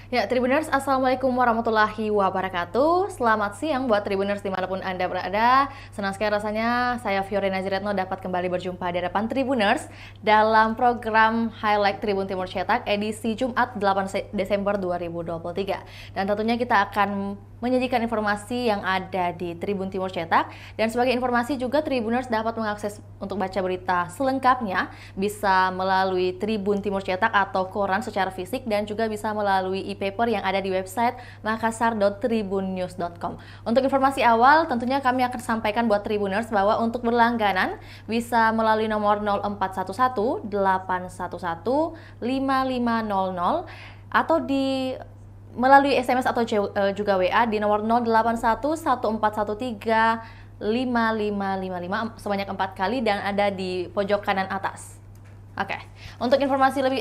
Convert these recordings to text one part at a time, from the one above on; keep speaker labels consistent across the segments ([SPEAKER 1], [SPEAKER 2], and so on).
[SPEAKER 1] Ya, Tribuners, Assalamualaikum warahmatullahi wabarakatuh. Selamat siang buat Tribuners dimanapun Anda berada. Senang sekali rasanya saya Fiore Naziretno dapat kembali berjumpa di hadapan Tribuners dalam program Highlight Tribun Timur Cetak edisi Jumat 8 Desember 2023. Dan tentunya kita akan menyajikan informasi yang ada di Tribun Timur Cetak. Dan sebagai informasi juga Tribuners dapat mengakses untuk baca berita selengkapnya bisa melalui Tribun Timur Cetak atau koran secara fisik dan juga bisa melalui e-paper yang ada di website makassar.tribunnews.com. Untuk informasi awal tentunya kami akan sampaikan buat Tribuners bahwa untuk berlangganan bisa melalui nomor 0411 811 5500 atau melalui SMS atau juga WA di nomor 081 1413 5555 sebanyak 4 kali dan ada di pojok kanan atas. Oke, untuk informasi lebih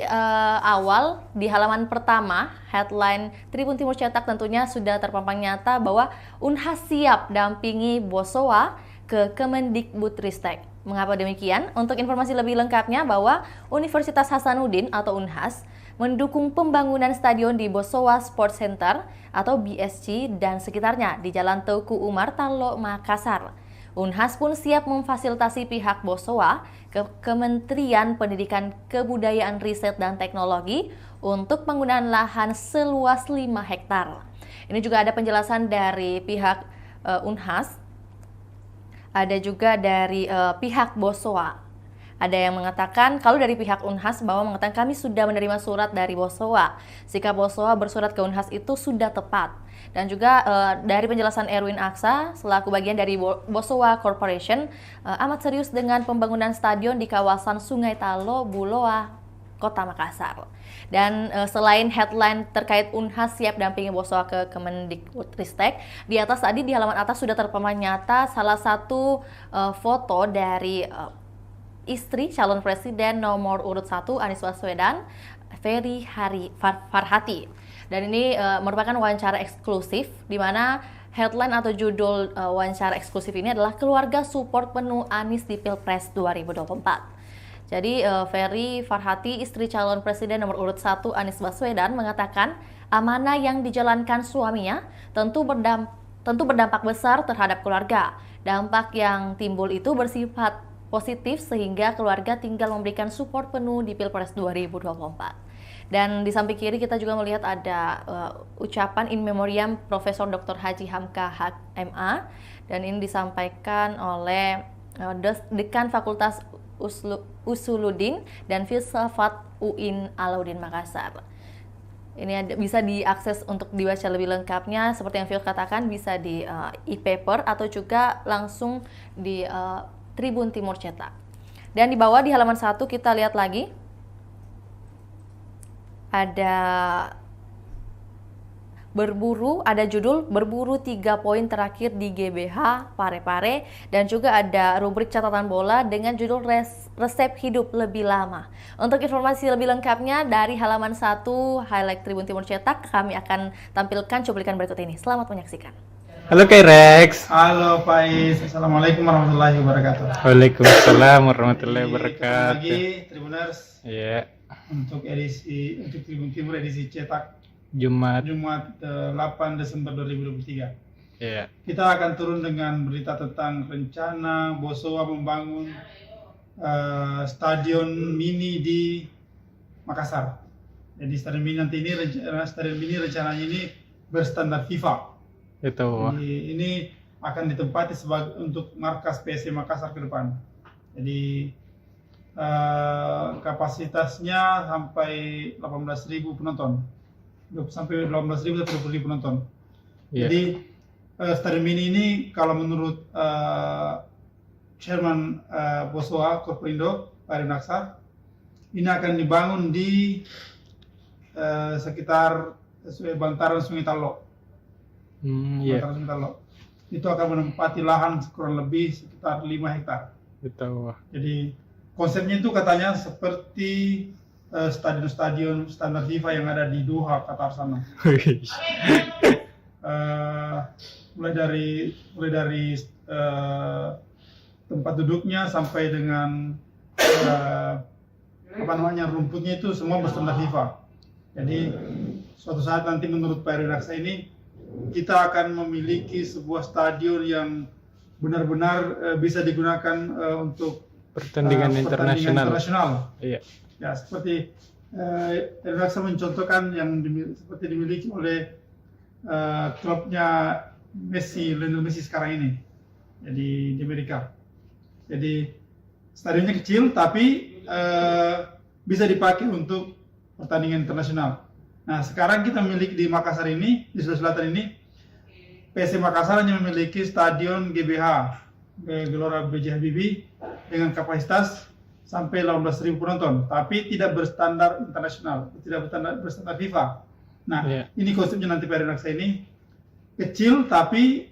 [SPEAKER 1] awal di halaman pertama, headline Tribun Timur Cetak tentunya sudah terpampang nyata bahwa Unhas siap dampingi Bosowa ke Kemendikbudristek. Mengapa demikian? Untuk informasi lebih lengkapnya bahwa Universitas Hasanuddin atau Unhas mendukung pembangunan stadion di Bosowa Sports Center atau BSC dan sekitarnya di Jalan Teuku Umar, Talo, Makassar. Unhas pun siap memfasilitasi pihak Bosowa ke Kementerian Pendidikan Kebudayaan Riset dan Teknologi untuk penggunaan lahan seluas 5 hektar. Ini juga ada penjelasan dari pihak Unhas, ada juga dari pihak Bosowa. Ada yang mengatakan, kalau dari pihak Unhas bahwa mengatakan kami sudah menerima surat dari Bosowa. Sikap Bosowa bersurat ke Unhas itu sudah tepat. Dan juga dari penjelasan Erwin Aksa, selaku bagian dari Bosowa Corporation, amat serius dengan pembangunan stadion di kawasan Sungai Talo, Buloa, Kota Makassar. Dan selain headline terkait Unhas siap dampingi Bosowa ke Kemendikbudristek, di atas tadi di halaman atas sudah terpampang nyata salah satu foto dari istri calon presiden nomor urut 1 Anies Baswedan, Ferry Farhati. Dan ini merupakan wawancara eksklusif di mana headline atau judul wawancara eksklusif ini adalah keluarga support penuh Anies di Pilpres 2024. Jadi Ferry Farhati, istri calon presiden nomor urut 1 Anies Baswedan mengatakan amanah yang dijalankan suaminya tentu berdampak besar terhadap keluarga. Dampak yang timbul itu bersifat positif sehingga keluarga tinggal memberikan support penuh di Pilpres 2024. Dan di samping kiri kita juga melihat ada ucapan in memoriam Profesor Dr. Haji Hamka MA dan ini disampaikan oleh Dekan Fakultas Usuluddin dan Filsafat UIN Alauddin Makassar. Ini bisa diakses untuk dibaca lebih lengkapnya seperti yang Phil katakan bisa di e-paper atau juga langsung di Tribun Timur Cetak. Dan di bawah di halaman 1 kita lihat lagi ada judul berburu 3 poin terakhir di GBH Parepare dan juga ada rubrik catatan bola dengan judul resep hidup lebih lama. Untuk informasi lebih lengkapnya dari halaman 1 Highlight Tribun Timur Cetak kami akan tampilkan cuplikan berikut ini. Selamat menyaksikan.
[SPEAKER 2] Halo Kak Rex.
[SPEAKER 3] Halo Faiz, Assalamualaikum warahmatullahi wabarakatuh.
[SPEAKER 2] Waalaikumsalam warahmatullahi wabarakatuh.
[SPEAKER 3] Lagi Tribuners
[SPEAKER 2] Iya,
[SPEAKER 3] untuk Tribun Timur edisi cetak
[SPEAKER 2] Jumat.
[SPEAKER 3] 8 Desember 2023.
[SPEAKER 2] Iya.
[SPEAKER 3] Kita akan turun dengan berita tentang rencana Bosowa membangun stadion mini di Makassar. Jadi stadion mini rencananya ini berstandar FIFA.
[SPEAKER 2] Itu.
[SPEAKER 3] Jadi ini akan ditempati untuk markas PSM Makassar ke depan. Jadi kapasitasnya sampai 18.000 penonton, sampai 18.000 sampai 20.000 penonton.
[SPEAKER 2] Yeah.
[SPEAKER 3] Jadi stadion mini ini kalau menurut Chairman Bosowa Corporindo Erwin Aksa, ini akan dibangun di sekitar bantaran Sungai Talo.
[SPEAKER 2] Iya.
[SPEAKER 3] Itu akan menempati lahan kurang lebih sekitar 5 hektar.
[SPEAKER 2] Itu.
[SPEAKER 3] Jadi konsepnya itu katanya seperti stadion-stadion standar FIFA yang ada di Doha, Qatar sana. Mulai dari tempat duduknya sampai dengan rumputnya itu semua berstandar FIFA. Jadi suatu saat nanti menurut Pak Redaksa ini kita akan memiliki sebuah stadion yang benar-benar bisa digunakan untuk
[SPEAKER 2] Pertandingan internasional. Iya.
[SPEAKER 3] Ya, seperti Redaksa mencontohkan yang seperti dimiliki oleh klubnya Lionel Messi sekarang ini, jadi di Amerika. Jadi stadionnya kecil tapi bisa dipakai untuk pertandingan internasional. Nah, sekarang kita memiliki di Makassar ini, di Sulawesi Selatan ini, PSM Makassar hanya memiliki stadion GBH, Gelora B.J. Habibie, dengan kapasitas sampai 18.000 penonton, tapi tidak berstandar internasional, tidak berstandar FIFA. Nah, ini konsepnya nanti Pak Redaksa ini kecil tapi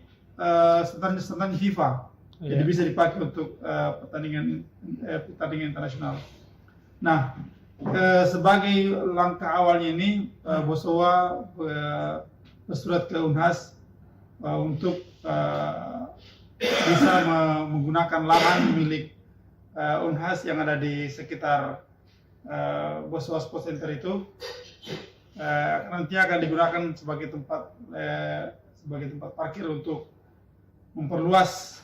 [SPEAKER 3] standar FIFA, jadi bisa dipakai untuk pertandingan internasional. Nah, sebagai langkah awalnya ini, Bosowa bersurat ke Unhas untuk bisa menggunakan lahan milik Unhas yang ada di sekitar Bosowa Sports Center itu, nanti akan digunakan sebagai tempat parkir untuk memperluas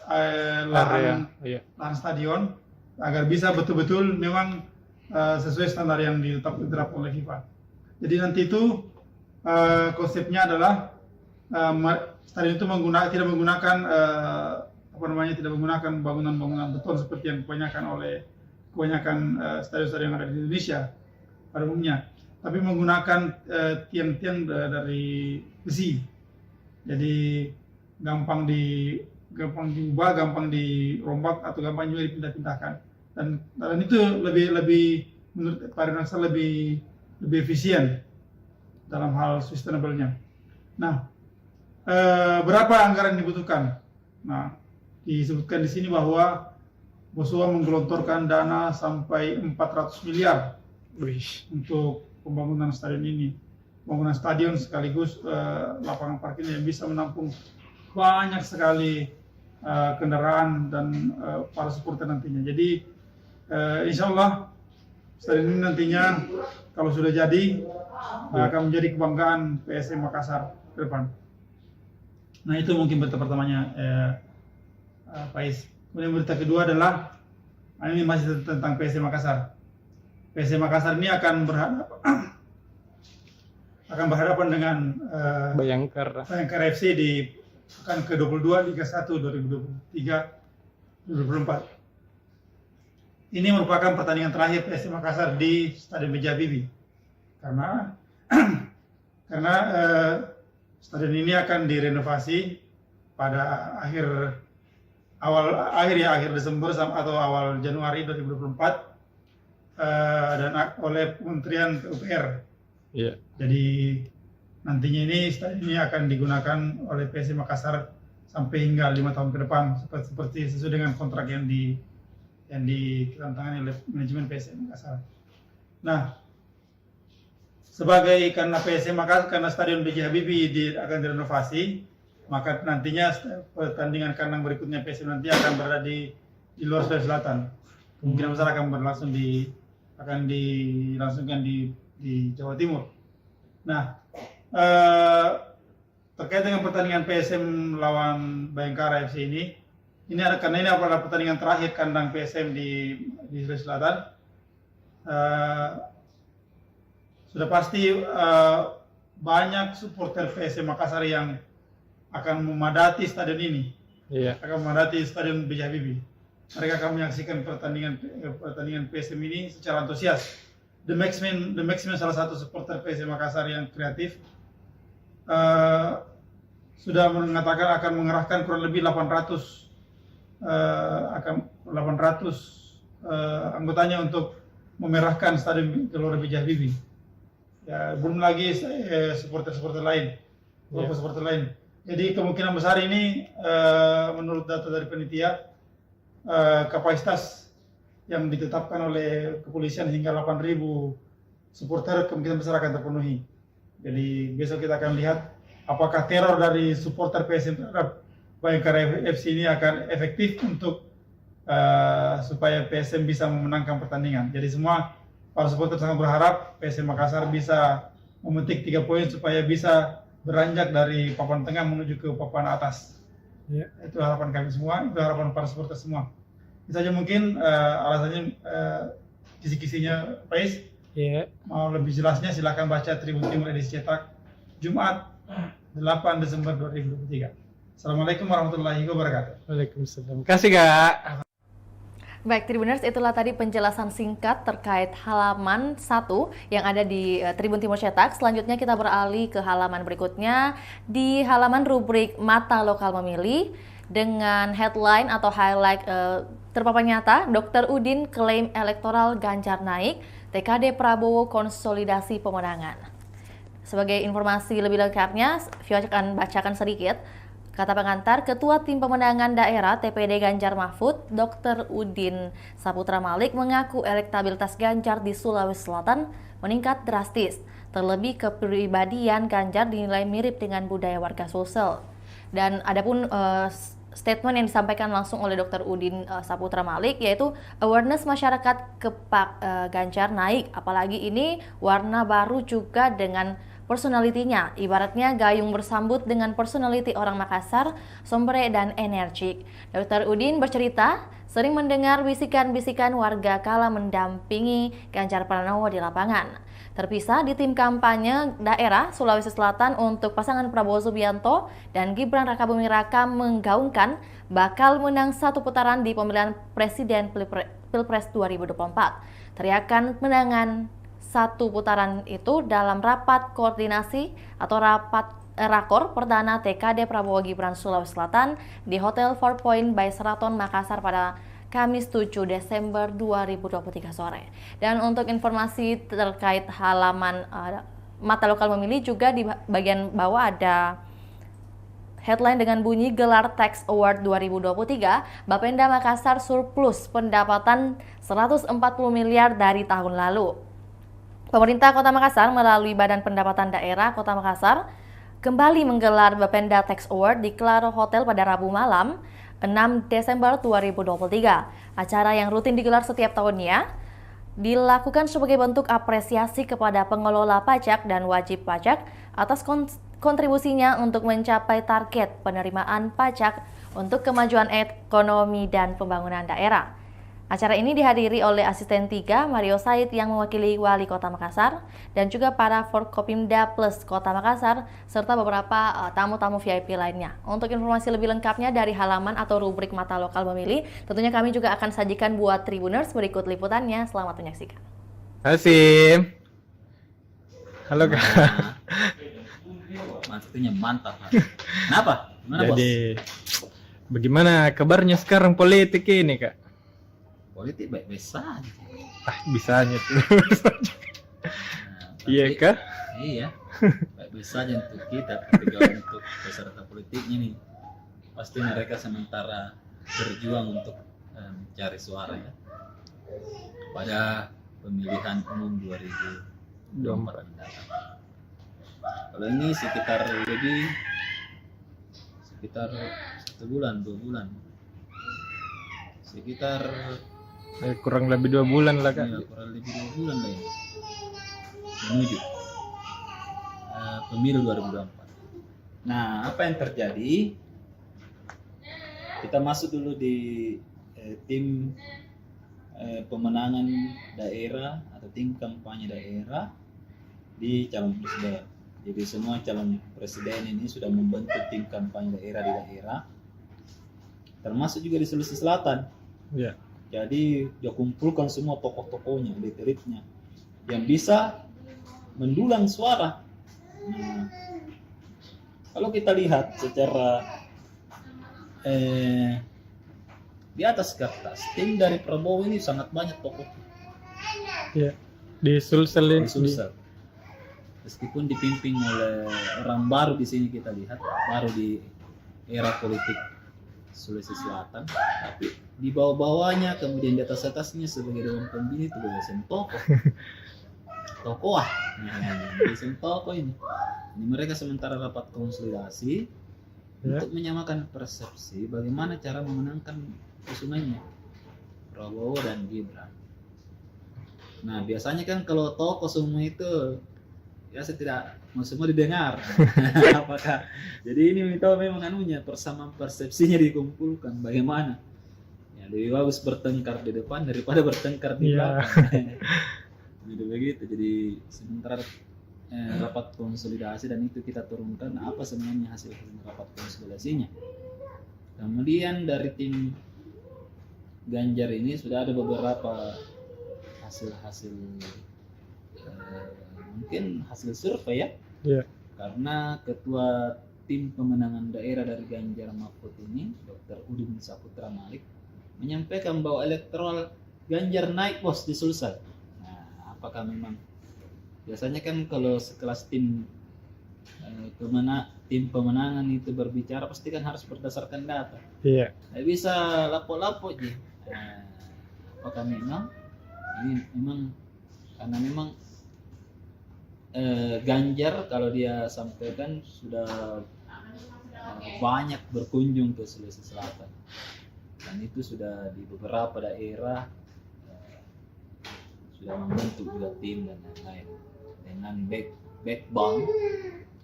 [SPEAKER 3] lahan stadion agar bisa betul-betul memang sesuai standar yang ditetapkan oleh FIFA. Jadi nanti itu konsepnya adalah stadion itu tidak menggunakan tidak menggunakan bangunan-bangunan beton seperti yang kebanyakan stadion-stadion yang ada di Indonesia pada umumnya, tapi menggunakan tiang-tiang dari besi. Jadi gampang diubah, gampang dirombak atau gampang juga dipindah-pindahkan. Dan itu lebih menurut Pak Redaksa lebih efisien dalam hal sustainable-nya. Nah, berapa anggaran yang dibutuhkan? Nah, disebutkan di sini bahwa Bosowa menggelontorkan dana sampai 400 miliar untuk pembangunan stadion ini. Pembangunan stadion sekaligus lapangan parkir yang bisa menampung banyak sekali kendaraan dan para supporter nantinya. Jadi insya Allah stadion ini nantinya kalau sudah jadi akan menjadi kebanggaan PSM Makassar ke depan. Nah, itu mungkin berita pertamanya, Pak Is. Kemudian berita kedua adalah ini masih tentang PSM Makassar. PSM Makassar ini akan berhadapan dengan Bayangkara FC di pekan ke-22 Liga 1 2023-2024. Ini merupakan pertandingan terakhir PSM Makassar di Stadion B.J. Habibie karena stadion ini akan direnovasi pada akhir Desember atau awal Januari 2024 dan oleh Kementerian PUPR. Jadi nantinya ini stadion ini akan digunakan oleh PSM Makassar sampai hingga 5 tahun ke depan seperti sesuai dengan kontrak yang ditandatangani oleh manajemen PSM Makassar. Nah, karena stadion B.J. Habibie akan direnovasi, maka nantinya pertandingan kandang berikutnya PSM nanti akan berada di luar Sulawesi Selatan. Kemungkinan besar akan dilangsungkan di Jawa Timur. Nah, terkait dengan pertandingan PSM lawan Bayangkara FC ini karena ini adalah pertandingan terakhir kandang PSM di Sulawesi Selatan. Sudah pasti banyak supporter PSM Makassar yang akan memadati stadion ini, akan memadati stadion B.J. Habibie. Mereka akan menyaksikan pertandingan PSM ini secara antusias. The Maxman salah satu supporter PSM Makassar yang kreatif sudah mengatakan akan mengerahkan kurang lebih 800 anggotanya untuk memerahkan stadion Gelora B.J. Habibie. Ya, belum lagi supporter lain. Jadi kemungkinan besar ini menurut data dari panitia kapasitas yang ditetapkan oleh kepolisian hingga 8.000 supporter kemungkinan besar akan terpenuhi. Jadi besok kita akan lihat apakah teror dari supporter PSM terhadap Bayangkara FC ini akan efektif untuk supaya PSM bisa memenangkan pertandingan. Jadi semua para supporter sangat berharap PSM Makassar bisa memetik 3 poin supaya bisa beranjak dari papan tengah menuju ke papan atas.
[SPEAKER 2] Ya.
[SPEAKER 3] Itu harapan kami semua, itu harapan para supporter semua. Itu saja mungkin alasannya kisi-kisinya Pais.
[SPEAKER 2] Iya.
[SPEAKER 3] Mau lebih jelasnya silakan baca Tribun Timur edisi cetak Jumat 8 Desember 2023. Assalamualaikum warahmatullahi wabarakatuh.
[SPEAKER 2] Waalaikumsalam. Kasih Kak.
[SPEAKER 1] Baik, Tribuners, itulah tadi penjelasan singkat terkait halaman 1 yang ada di Tribun Timur Cetak. Selanjutnya kita beralih ke halaman berikutnya di halaman rubrik Mata Lokal Memilih dengan headline atau highlight terpapan nyata, Dr. Udin klaim elektoral Ganjar naik, TKD Prabowo konsolidasi pemenangan. Sebagai informasi lebih lengkapnya, Vio akan bacakan sedikit. Kata pengantar, Ketua Tim Pemenangan Daerah TPD Ganjar Mahfud, Dr. Udin Saputra Malik mengaku elektabilitas Ganjar di Sulawesi Selatan meningkat drastis. Terlebih kepribadian Ganjar dinilai mirip dengan budaya warga Sulsel. Dan adapun statement yang disampaikan langsung oleh Dr. Udin Saputra Malik yaitu awareness masyarakat Ganjar naik, apalagi ini warna baru juga dengan personalitinya, ibaratnya gayung bersambut dengan personality orang Makassar, sombre dan energik. Dr. Udin bercerita, sering mendengar bisikan-bisikan warga kala mendampingi Ganjar Pranowo di lapangan. Terpisah di tim kampanye daerah Sulawesi Selatan untuk pasangan Prabowo Subianto dan Gibran Rakabuming Raka menggaungkan bakal menang satu putaran di pemilihan presiden Pilpres 2024. Teriakan menangan satu putaran itu dalam rapat koordinasi atau rapat rakor perdana TKD Prabowo Gibran Sulawesi Selatan di Hotel 4 Point by Sheraton Makassar pada Kamis 7 Desember 2023 sore. Dan untuk informasi terkait halaman Mata Lokal Memilih juga di bagian bawah ada headline dengan bunyi gelar Tax Award 2023, Bapenda Makassar surplus pendapatan 140 miliar dari tahun lalu. Pemerintah Kota Makassar melalui Badan Pendapatan Daerah Kota Makassar kembali menggelar Bapenda Tax Award di Claro Hotel pada Rabu malam 6 Desember 2023. Acara yang rutin digelar setiap tahunnya dilakukan sebagai bentuk apresiasi kepada pengelola pajak dan wajib pajak atas kontribusinya untuk mencapai target penerimaan pajak untuk kemajuan ekonomi dan pembangunan daerah. Acara ini dihadiri oleh Asisten 3 Mario Said yang mewakili Wali Kota Makassar dan juga para Forkopimda Plus Kota Makassar serta beberapa tamu-tamu VIP lainnya. Untuk informasi lebih lengkapnya dari halaman atau rubrik Mata Lokal Memilih, tentunya kami juga akan sajikan buat Tribuners berikut liputannya. Selamat menyaksikan.
[SPEAKER 2] Kasih. Halo Kak.
[SPEAKER 4] Maksudnya mantap. Kenapa? Gimana,
[SPEAKER 2] Jadi, bagaimana kabarnya sekarang politik ini Kak?
[SPEAKER 4] Politik baik-baik saja.
[SPEAKER 2] Bisanya tuh.
[SPEAKER 4] Nah,
[SPEAKER 2] Iya Kak?
[SPEAKER 4] Iya. Baik-baik saja untuk kita, tapi kalau untuk peserta politiknya nih, pasti mereka sementara berjuang untuk mencari suara ya pada pemilihan umum 2024 mendatang. Kalau ini sekitar 1 bulan, 2 bulan, sekitar
[SPEAKER 2] Kurang lebih 2 bulan lah Kak.
[SPEAKER 4] ya, kurang lebih 2 bulan lah ya, menuju pemilu 2024. Nah, apa yang terjadi? Kita masuk dulu di tim pemenangan daerah atau tim kampanye daerah di calon presiden. Jadi semua calon presiden ini sudah membentuk tim kampanye daerah di daerah, termasuk juga di Sulawesi Selatan.
[SPEAKER 2] Iya.
[SPEAKER 4] Jadi dia kumpulkan semua tokoh-tokohnya, elit-elitnya yang bisa mendulang suara. Nah, kalau kita lihat secara di atas kertas, tim dari Prabowo ini sangat banyak tokoh.
[SPEAKER 2] Iya. Di Sulsel ini.
[SPEAKER 4] Di Sulsel. Meskipun dipimpin oleh orang baru di sini kita lihat, baru di era politik Sulawesi Selatan, tapi di bawah-bawahnya kemudian di atas-atasnya sebagai dewan pembina itu dosen tokoh dosen tokoh ini mereka sementara rapat konsolidasi untuk menyamakan persepsi bagaimana cara memenangkan usungannya Prabowo dan Gibran. Nah biasanya kan kalau tokoh semua itu ya saya tidak mau semua didengar. Apakah jadi ini tahu memang anunya persamaan persepsinya dikumpulkan bagaimana? Ya, lebih bagus bertengkar di depan daripada bertengkar di
[SPEAKER 2] Iya.
[SPEAKER 4] belakang. Jadi begitu. Jadi sementara rapat konsolidasi dan itu kita turunkan apa sebenarnya hasil rapat konsolidasinya. Kemudian dari tim Ganjar ini sudah ada beberapa hasil-hasil mungkin hasil survei ya.
[SPEAKER 2] Iya.
[SPEAKER 4] Karena ketua tim pemenangan daerah dari Ganjar Mahfud ini Dr. Udin Saputra Malik menyampaikan bahwa elektoral Ganjar naik bos di Sulsel. Nah, apakah memang biasanya kan kalau sekelas tim tim pemenangan itu berbicara pasti kan harus berdasarkan data.
[SPEAKER 2] Iya.
[SPEAKER 4] Nggak bisa lapo-lapo aja. Apakah memang ini memang karena memang Ganjar kalau dia sampaikan sudah banyak berkunjung ke Sulawesi Selatan dan itu sudah di beberapa daerah sudah membentuk juga tim dan lain-lain dengan backbone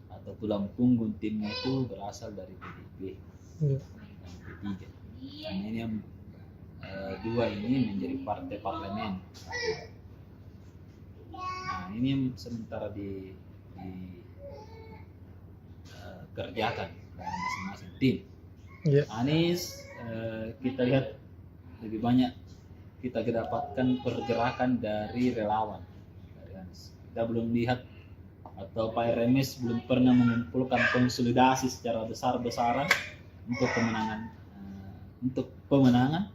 [SPEAKER 4] atau tulang punggung timnya itu berasal dari PDIP
[SPEAKER 2] Iya.
[SPEAKER 4] dan P3 dan ini yang dua ini menjadi partai parlemen. Nah ini yang sementara kerjakan dengan masing-masing tim.
[SPEAKER 2] Iya.
[SPEAKER 4] Anies kita lihat lebih banyak kita dapatkan pergerakan dari relawan dari Anies. Kita belum lihat atau Pak Remes belum pernah mengumpulkan konsolidasi secara besar-besaran untuk pemenangan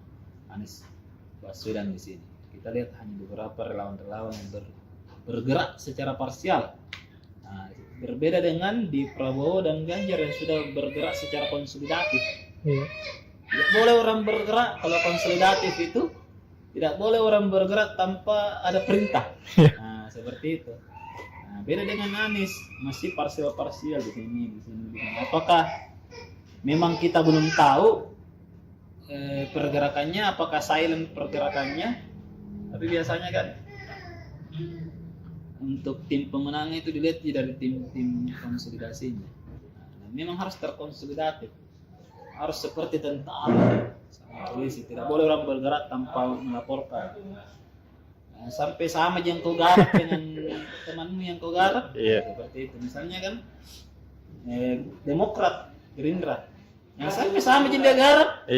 [SPEAKER 4] Anies Baswedan di sini. Kita lihat hanya beberapa relawan-relawan yang bergerak secara parsial. Nah, berbeda dengan di Prabowo dan Ganjar yang sudah bergerak secara konsolidatif.
[SPEAKER 2] Iya.
[SPEAKER 4] Tidak boleh orang bergerak kalau konsolidatif itu tidak boleh orang bergerak tanpa ada perintah. Nah, seperti itu. Nah, beda dengan Anies masih parsial-parsial di sini. Apakah memang kita belum tahu pergerakannya, apakah silent pergerakannya? Tapi biasanya kan untuk tim pemenang itu dilihat dari tim konsolidasinya. Nah, memang harus terkonsolidatif. Harus seperti tentara sama polisi, tidak boleh orang bergerak tanpa melaporkan. Nah, sampai sama yang kau garap dengan temanmu yang kau garap, seperti itu. Misalnya kan Demokrat, Gerindra, yang sampai sama yang dia garap,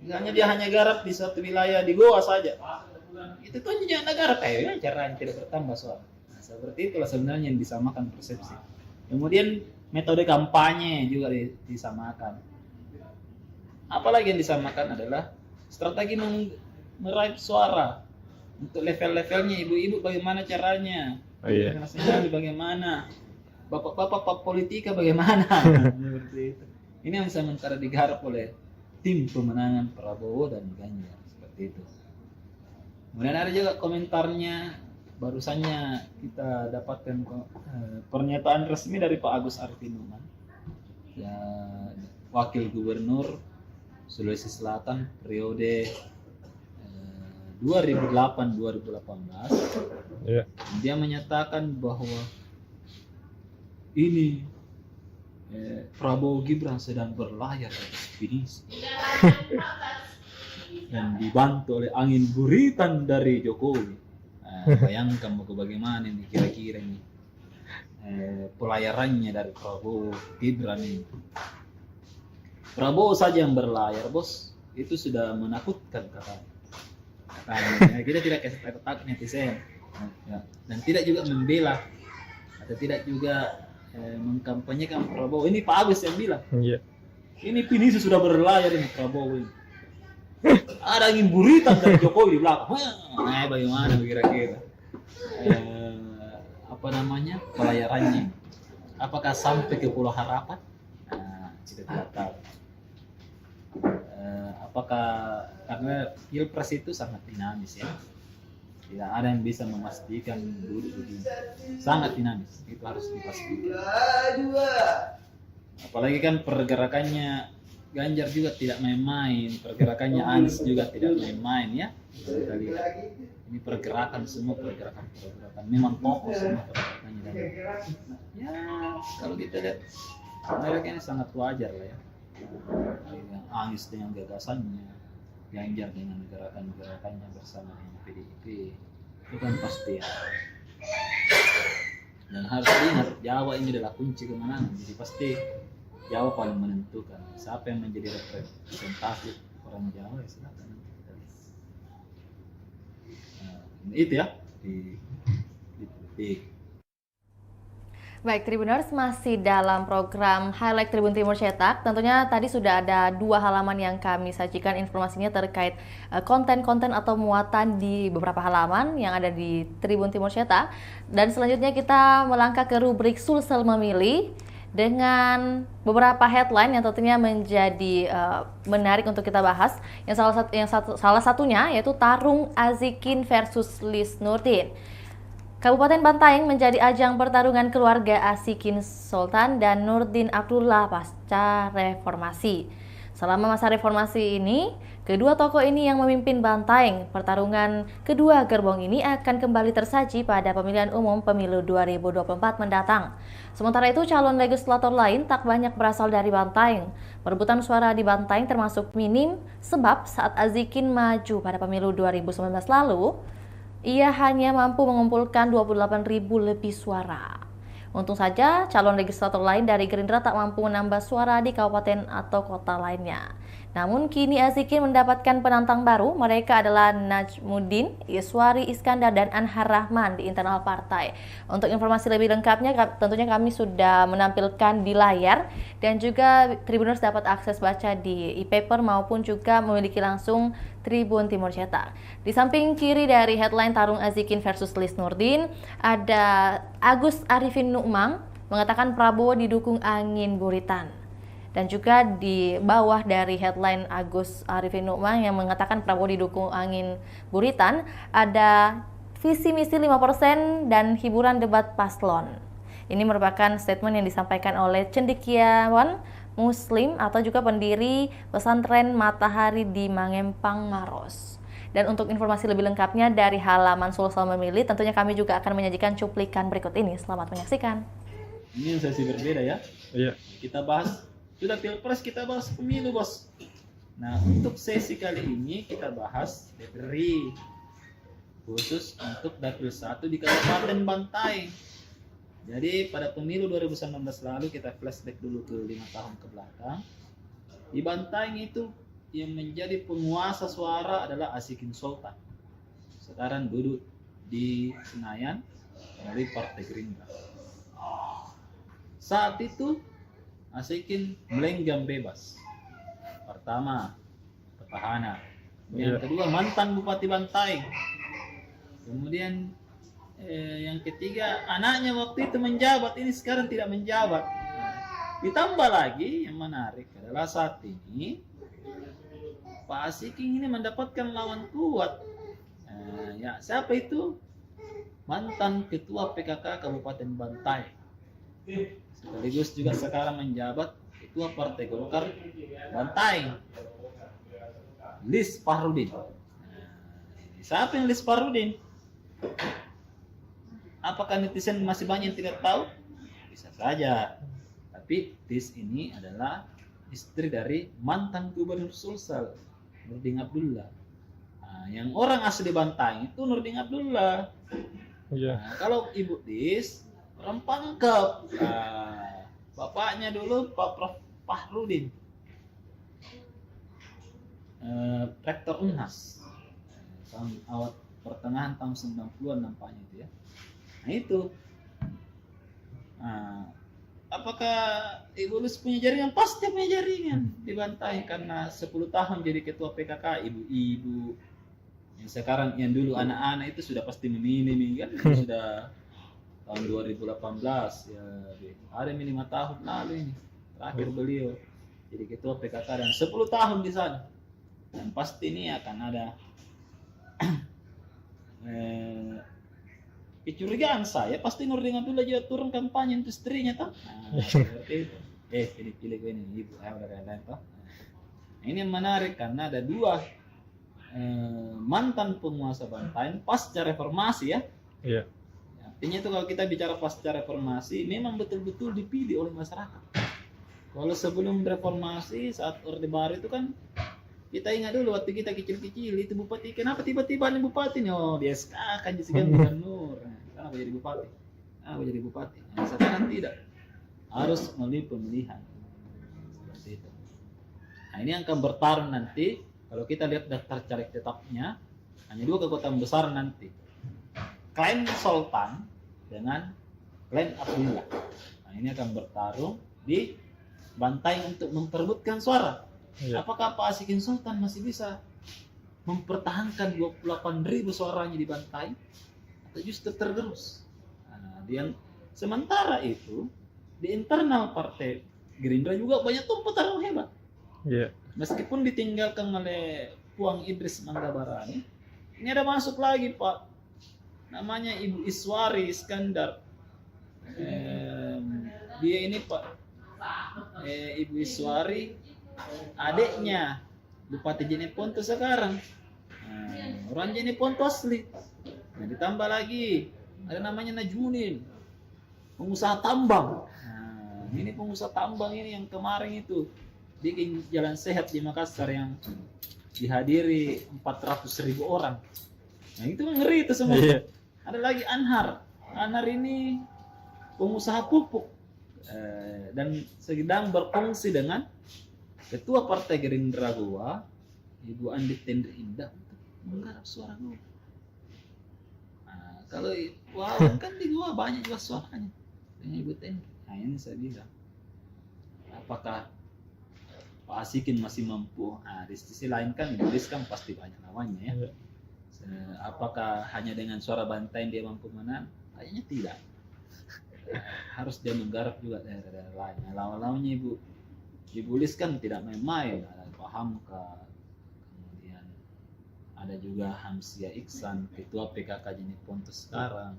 [SPEAKER 4] misalnya dia hanya garap di suatu wilayah di Goa saja, itu tuh jangan garap, caranya tidak bertambah suara. Nah, seperti itulah sebenarnya yang disamakan persepsi. Kemudian metode kampanye juga disamakan. Apalagi yang disamakan adalah strategi meraih suara untuk level-levelnya. Ibu-ibu bagaimana caranya, nasional bagaimana, bapak-bapak politika bagaimana. Seperti itu. Ini yang sementara digarap oleh tim pemenangan Prabowo dan Ganjar seperti itu. Kemudian ada juga komentarnya barusannya kita dapatkan pernyataan resmi dari Pak Agus Arfinuman, ya, Wakil Gubernur Sulawesi Selatan periode 2008-2018. Dia menyatakan bahwa ini Prabowo Gibran sedang berlayar di ekspedisi dan dibantu oleh angin buritan dari Jokowi. Bayangkan bagaimana ini kira-kira ini pelayarannya dari Prabowo Gibran ini. Prabowo saja yang berlayar bos, itu sudah menakutkan katanya. Kita tidak kasih takut netizen, dan tidak juga membela atau tidak juga mengkampanyekan Prabowo. Ini Pak Agus yang bilang. Ini Pinisi sudah berlayar ini Prabowo ini. Ada angin buritan dari Jokowi di belakang. Bagaimana kira-kira? Pelayarannya? Apakah sampai ke Pulau Harapan? Kita tidak tahu. Apakah karena Pilpres itu sangat dinamis ya, tidak ada yang bisa memastikan duduk begini, sangat dinamis, itu harus dipastikan. Apalagi kan pergerakannya Ganjar juga tidak main-main, pergerakannya Anies juga tidak main-main ya. Kita lihat ini pergerakan semua, pergerakan memang kokoh semua pergerakannya. Dan ya kalau kita lihat mereka ini sangat wajar lah ya. Yang Anies dengan gagasannya, Ganjar dengan gerakan-gerakannya bersama dengan PDIP, itu kan pasti ya. Dan harus diingat, Jawa ini adalah kunci kemenangan. Jadi pasti Jawa paling menentukan. Siapa yang menjadi representatif orang Jawa ya silakan nanti kita lihat. Nah, itu ya di politik.
[SPEAKER 1] Baik, Tribuners, masih dalam program Highlight Tribun Timur Cetak. Tentunya tadi sudah ada 2 halaman yang kami sajikan informasinya terkait konten-konten atau muatan di beberapa halaman yang ada di Tribun Timur Cetak. Dan selanjutnya kita melangkah ke rubrik Sulsel Memilih dengan beberapa headline yang tentunya menjadi menarik untuk kita bahas. Salah satunya yaitu Tarung Azikin versus Lis Nurdin. Kabupaten Bantaeng menjadi ajang pertarungan keluarga Azikin Sultan dan Nurdin Abdullah pasca reformasi. Selama masa reformasi ini, kedua tokoh ini yang memimpin Bantaeng. Pertarungan kedua gerbong ini akan kembali tersaji pada pemilihan umum pemilu 2024 mendatang. Sementara itu, calon legislator lain tak banyak berasal dari Bantaeng. Perebutan suara di Bantaeng termasuk minim, sebab saat Azikin maju pada pemilu 2019 lalu, ia hanya mampu mengumpulkan 28.000 lebih suara. Untung saja calon legislator lain dari Gerindra tak mampu menambah suara di kabupaten atau kota lainnya. Namun kini Azikin mendapatkan penantang baru, mereka adalah Najmuddin, Iswari Iskandar, dan Anhar Rahman di internal partai. Untuk informasi lebih lengkapnya tentunya kami sudah menampilkan di layar dan juga Tribuners dapat akses baca di e-paper maupun juga memiliki langsung Tribun Timur Cetak. Di samping kiri dari headline Tarung Azikin versus Lis Nurdin, ada Agus Arifin Nukmang mengatakan Prabowo didukung angin buritan. Dan juga di bawah dari headline Agus Arifin Nukmang yang mengatakan Prabowo didukung angin buritan, ada visi misi 5% dan hiburan debat paslon. Ini merupakan statement yang disampaikan oleh cendekiawan Muslim atau juga pendiri pesantren Matahari di Mangempang, Maros. Dan untuk informasi lebih lengkapnya dari halaman Sulsel Memilih, tentunya kami juga akan menyajikan cuplikan berikut ini. Selamat menyaksikan.
[SPEAKER 4] Ini yang sesi berbeda ya.
[SPEAKER 2] Iya.
[SPEAKER 4] Kita bahas, sudah pilpres kita bahas pemilu bos. Nah untuk sesi kali ini kita bahas DPRI khusus untuk Dapil 1 di Kabupaten Bantaeng. Jadi pada pemilu 2019 lalu kita flashback dulu ke 5 tahun ke belakang. Di Bantaeng itu yang menjadi penguasa suara adalah Azikin Sultan. Sekarang duduk di Senayan melalui Partai Gerindra. Saat itu Azikin melenggam bebas. Pertama, petahana. Yang kedua, mantan Bupati Bantaeng. Kemudian yang ketiga, anaknya waktu itu menjabat, ini sekarang tidak menjabat. Ditambah lagi yang menarik adalah saat ini Pak Azikin ini mendapatkan lawan kuat. Ya, siapa itu? Mantan Ketua PKK Kabupaten Bantaeng. Sekaligus juga sekarang menjabat Ketua Partai Golkar Bantaeng, Lis Pahrudin. Siapa yang Lis Pahrudin? Apakah netizen masih banyak yang tidak tahu? Bisa saja. Tapi Lis ini adalah istri dari mantan Gubernur Sulsel, Nurdin Abdullah. Nah, yang orang asli Bantaeng itu Nurdin Abdullah.
[SPEAKER 2] Iya.
[SPEAKER 4] Nah, kalau Ibu Lis orang Pangkep. Bapaknya dulu Pak Prof Pahrudin, rektor Unhas, tahun awal pertengahan tahun 90-an nampaknya itu ya. Nah itu, apakah Ibu Lis punya jaringan? Pasti punya jaringan di Bantaeng karena 10 tahun jadi ketua PKK. Ibu-ibu yang sekarang, yang dulu anak-anak itu sudah pasti memilih kan, sudah tahun 2018 ya, ada 5 tahun lalu ini terakhir beliau jadi ketua PKK dan 10 tahun di sana, dan pasti ini akan ada kecurigaan saya pasti Nurdin Abdullah juga turun kampanye untuk istrinya toh. Nah, seperti itu. Pilih-pilih ini ibu udah lain toh. Nah, ini yang menarik karena ada dua mantan penguasa Bantaeng pasca reformasi ya.
[SPEAKER 2] Iya.
[SPEAKER 4] Artinya itu kalau kita bicara pasca reformasi memang betul-betul dipilih oleh masyarakat. Kalau sebelum reformasi saat Orde Baru itu kan kita ingat dulu waktu kita kecil-kecil itu bupati, kenapa tiba-tiba ada bupati nih? Oh, di SK kan jadi gubernur. Kenapa jadi bupati? Kenapa jadi bupati? Nah, sekarang tidak. Harus melalui pemilihan. Seperti itu. Nah, ini yang akan bertarung nanti. Kalau kita lihat daftar caleg tetapnya, hanya 2 kekuatan besar nanti. Klaim Sultan dengan klaim Abdullah. Nah, ini akan bertarung di Bantaeng untuk memperebutkan suara.
[SPEAKER 2] Iya.
[SPEAKER 4] Apakah Pak Asikin Sultan masih bisa mempertahankan 28.000 suaranya di Bantaeng atau justru tergerus? Nah, sementara itu di internal partai Gerindra juga banyak pertarungan hebat.
[SPEAKER 2] Iya.
[SPEAKER 4] Meskipun ditinggalkan oleh Puang Idris Manggabarani, ini ada masuk lagi Pak, namanya Ibu Iswari Iskandar. Dia ini Pak, Ibu Iswari, adiknya Bupati Jeneponto sekarang. Orang Jeneponto asli. Nah, ditambah lagi ada namanya Najmunin, pengusaha tambang. Nah, ini pengusaha tambang ini yang kemarin itu bikin jalan sehat di Makassar yang dihadiri 400.000 orang. Nah, itu ngeri itu semua.
[SPEAKER 2] Iya.
[SPEAKER 4] Ada lagi Anhar. Anhar ini pengusaha pupuk dan sedang berfungsi dengan Ketua Partai Gerindra gua, Ibu Andi Tendri Indah untuk menggarap suara gua. Nah, kalau Wawan kan di gua banyak juga suaranya dengan Ibu Tendri. Nah, ini saya bilang, apakah Pak Asikin masih mampu? Nah, di sisi lain kan Idris kan pasti banyak namanya ya.
[SPEAKER 2] Iya.
[SPEAKER 4] Apakah hanya dengan suara Bantaeng dia mampu menang? Kayaknya tidak. Harus dia menggarap juga daerah-daerah lain. Nah, lawan-lawannya Ibu Lis kan tidak main-main. Ada Pak Hamka, kemudian ada juga Hamsia Iksan, Ketua PKK Jeneponto sekarang.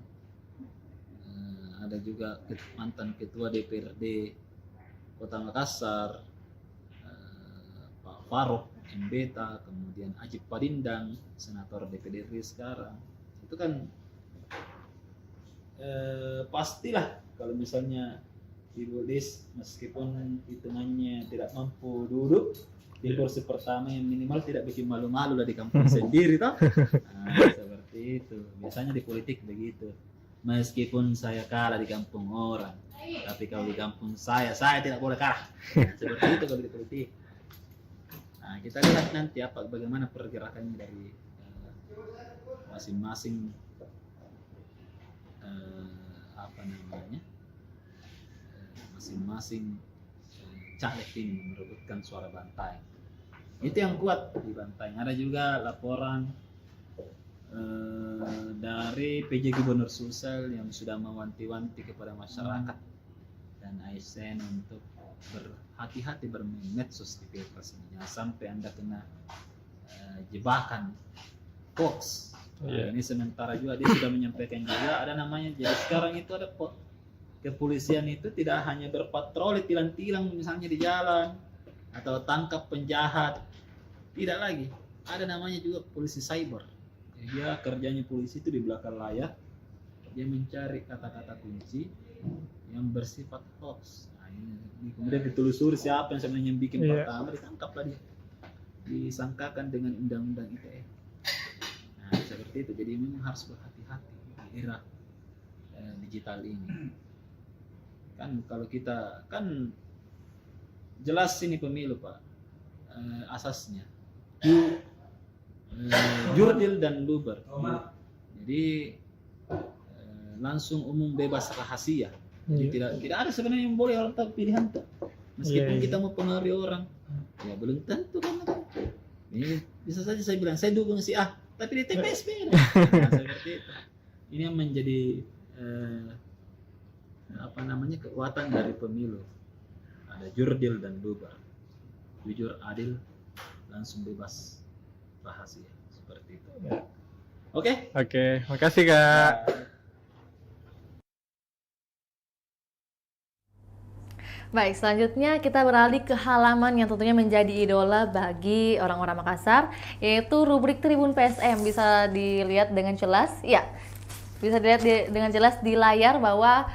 [SPEAKER 4] Ada juga mantan Ketua DPRD Kota Makassar, Pak Faruk Mbeta, kemudian Ajib Padindang, Senator DPD RI sekarang. Itu kan pastilah kalau misalnya Ibu Lis meskipun hitungannya tidak mampu duduk di kursi pertama, yang minimal tidak bikin malu-malu lah di kampung sendiri toh. Nah, seperti itu. Biasanya di politik begitu. Meskipun saya kalah di kampung orang, tapi kalau di kampung saya tidak boleh kalah. Nah, seperti itu kalau di politik. Nah, kita lihat nanti bagaimana pergerakannya dari masing-masing masing-masing caleg ini merebutkan suara Bantaeng. Itu yang kuat di Bantaeng. Ada juga laporan dari PJ Gubernur Sulsel yang sudah mewanti-wanti kepada masyarakat dan ASN untuk berhati-hati bermain medsos di Pilpres ini. Jangan sampai Anda kena jebakan hoax. Nah, ini sementara juga dia sudah menyampaikan juga ada namanya. Jadi sekarang itu ada kepolisian itu tidak hanya berpatroli tilang-tilang misalnya di jalan atau tangkap penjahat. Tidak lagi. Ada namanya juga polisi cyber. Dia kerjanya polisi itu di belakang layar. Dia mencari kata-kata kunci yang bersifat hoax. Nah, ini kemudian ditelusuri siapa yang sebenarnya bikin pertama, ditangkaplah dia. Disangkakan dengan undang-undang ITE. Nah, seperti itu. Jadi memang harus berhati-hati di era digital ini. Kan kalau kita kan jelas ini pemilu Pak, asasnya jurdil dan luber. Jadi langsung umum bebas rahasia. Jadi tidak ada sebenarnya yang boleh orang tahu pilihan tuh. Meskipun kita mau pengaruhi orang, ya belum tentu kan. Ini bisa saja saya bilang saya dukung si A, tapi di TPS beda. Nah, seperti itu. Ini yang menjadi kekuatan dari pemilu. Ada jurdil dan luber. Jujur, adil, langsung bebas rahasia. Seperti itu. Oke?
[SPEAKER 2] Oke, makasih Kak.
[SPEAKER 1] Baik, selanjutnya kita beralih ke halaman yang tentunya menjadi idola bagi orang-orang Makassar, yaitu rubrik Tribun PSM. Bisa dilihat dengan jelas, ya, bisa dilihat dengan jelas di layar bahwa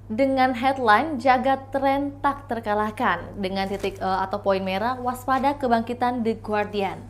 [SPEAKER 1] dengan headline "Jagat Tren Tak Terkalahkan" dengan titik atau poin merah "Waspada Kebangkitan The Guardian".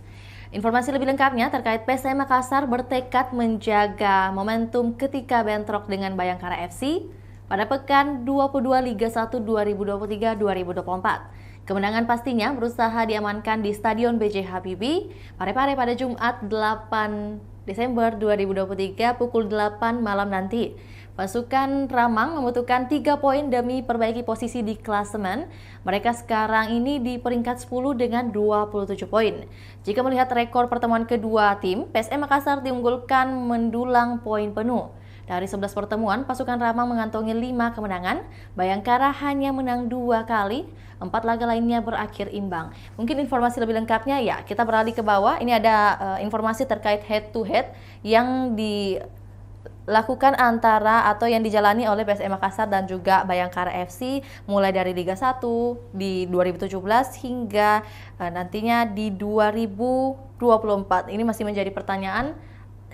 [SPEAKER 1] Informasi lebih lengkapnya terkait PSM Makassar bertekad menjaga momentum ketika bentrok dengan Bayangkara FC pada pekan 22 Liga 1 2023-2024. Kemenangan pastinya berusaha diamankan di Stadion B.J. Habibie, Parepare pada Jumat 8 Desember 2023 pukul 8 malam nanti. Pasukan Ramang membutuhkan 3 poin demi perbaiki posisi di klasemen. Mereka sekarang ini di peringkat 10 dengan 27 poin. Jika melihat rekor pertemuan kedua tim, PSM Makassar diunggulkan mendulang poin penuh. Dari 11 pertemuan, pasukan Ramang mengantongi 5 kemenangan, Bayangkara hanya menang 2 kali, 4 laga lainnya berakhir imbang. Mungkin informasi lebih lengkapnya ya, kita beralih ke bawah. Ini ada informasi terkait head to head yang dilakukan antara atau yang dijalani oleh PSM Makassar dan juga Bayangkara FC mulai dari Liga 1 di 2017 hingga nantinya di 2024. Ini masih menjadi pertanyaan,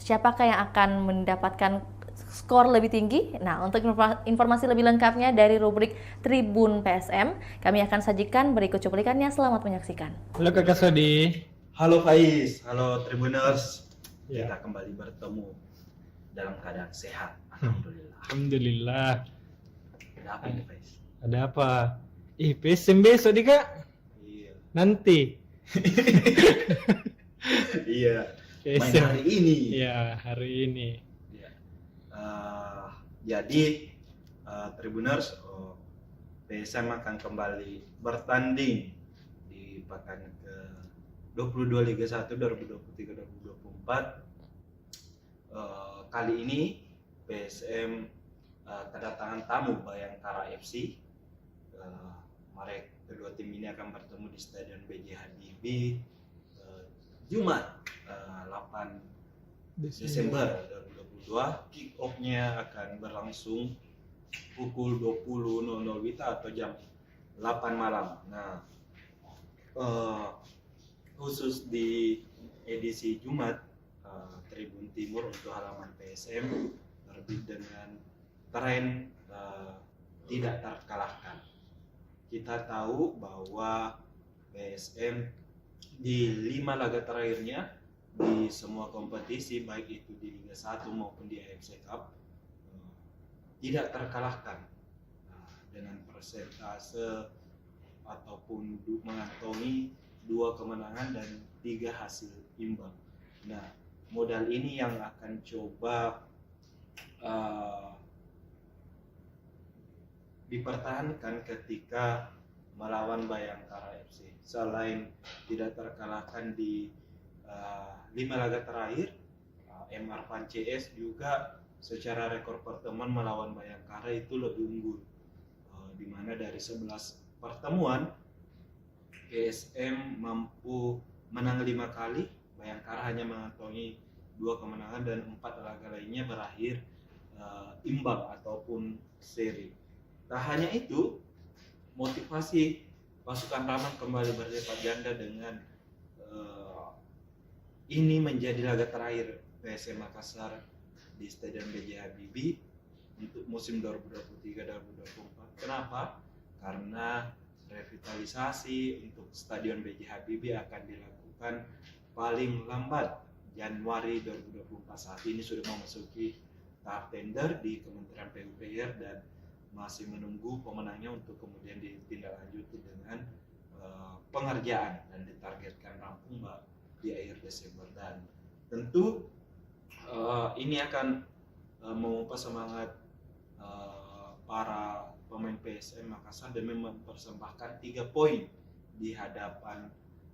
[SPEAKER 1] siapakah yang akan mendapatkan skor lebih tinggi? Nah, untuk informasi lebih lengkapnya dari rubrik Tribun PSM, kami akan sajikan berikut cuplikannya. Selamat menyaksikan.
[SPEAKER 2] Halo Kakak Sodi.
[SPEAKER 5] Halo Faiz, halo Tribuners.
[SPEAKER 2] Ya.
[SPEAKER 5] Kita kembali bertemu dalam keadaan sehat. Alhamdulillah.
[SPEAKER 2] Alhamdulillah.
[SPEAKER 5] Ada apa ini Faiz?
[SPEAKER 2] Ada apa? PSM besok di Kak?
[SPEAKER 5] Iya.
[SPEAKER 2] Nanti.
[SPEAKER 5] Iya. Main
[SPEAKER 2] PSM.
[SPEAKER 5] hari ini.
[SPEAKER 2] Ya, hari ini.
[SPEAKER 5] Ya. Jadi Tribuners, PSM akan kembali bertanding di pekan ke 22 Liga 1 2023-2024. Kali ini PSM kedatangan tamu Bayangkara FC. Mereka kedua tim ini akan bertemu di Stadion B.J. Habibie Jumat 8 Desember 2022. Kick off-nya akan berlangsung pukul 20.00 WITA atau jam 8 malam. Nah, khusus di edisi Jumat, Tribun Timur untuk halaman PSM terbit dengan tren tidak terkalahkan. Kita tahu bahwa PSM di 5 laga terakhirnya di semua kompetisi, baik itu di Liga 1 maupun di AFC Cup, tidak terkalahkan dengan persentase ataupun mengantongi 2 kemenangan dan 3 hasil imbang. Nah, modal ini yang akan coba dipertahankan ketika melawan Bayangkara FC. Selain tidak terkalahkan di 5 laga terakhir, MR Pan CS juga secara rekor pertemuan melawan Bayangkara itu lebih unggul, di mana dari 11 pertemuan PSM mampu menang 5 kali, Bayangkara hanya mengantongi 2 kemenangan dan 4 laga lainnya berakhir imbang ataupun seri. Tak hanya itu, motivasi pasukan Ramang kembali berlipat ganda dengan ini menjadi laga terakhir PSM Makassar di Stadion B.J. Habibie untuk musim 2023-2024. Kenapa? Karena revitalisasi untuk Stadion B.J. Habibie akan dilakukan paling lambat Januari 2024. Saat ini sudah memasuki tahap tender di Kementerian PUPR dan masih menunggu pemenangnya untuk kemudian ditindaklanjuti dengan pengerjaan dan ditargetkan rampung di akhir Desember. Dan tentu ini akan memupah semangat para pemain PSM Makassar demi mempersembahkan 3 poin di hadapan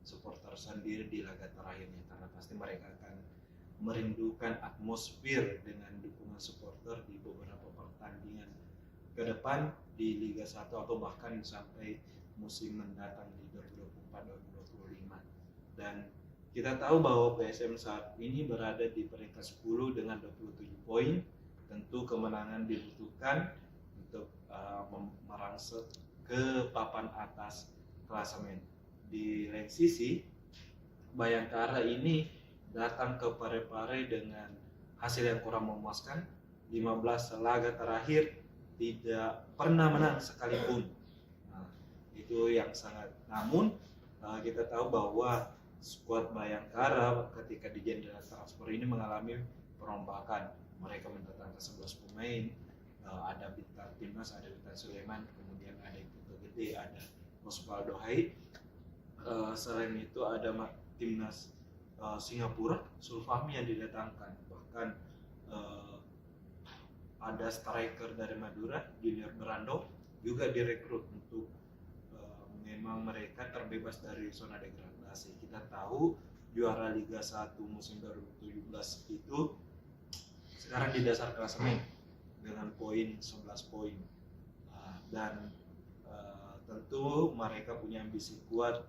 [SPEAKER 5] supporter sendiri di laga terakhirnya, karena pasti mereka akan merindukan atmosfer dengan dukungan supporter di beberapa pertandingan ke depan di Liga 1 atau bahkan sampai musim mendatang di 2024-2025. Dan kita tahu bahwa PSM saat ini berada di peringkat 10 dengan 27 poin. Tentu kemenangan dibutuhkan untuk merangsek ke papan atas klasemen. Di lain sisi, Bayangkara ini datang ke Parepare dengan hasil yang kurang memuaskan. 15 laga terakhir tidak pernah menang sekalipun. Nah, itu yang sangat. Namun kita tahu bahwa skuad Bayangkara ketika di jendela transfer ini mengalami perombakan. Mereka mendatangkan 11 pemain, ada bintang timnas, ada bintang Sulaiman, kemudian ada Putu Gede, ada Osvaldo Hai. Selain itu ada timnas Singapura, Sulfahmi yang didatangkan. Bahkan ada striker dari Madura, Junior Brando, juga direkrut untuk memang mereka terbebas dari zona degradasi. Kita tahu juara Liga 1 musim 2017 itu sekarang di dasar klasemen dengan poin 11 poin. Dan tentu mereka punya ambisi kuat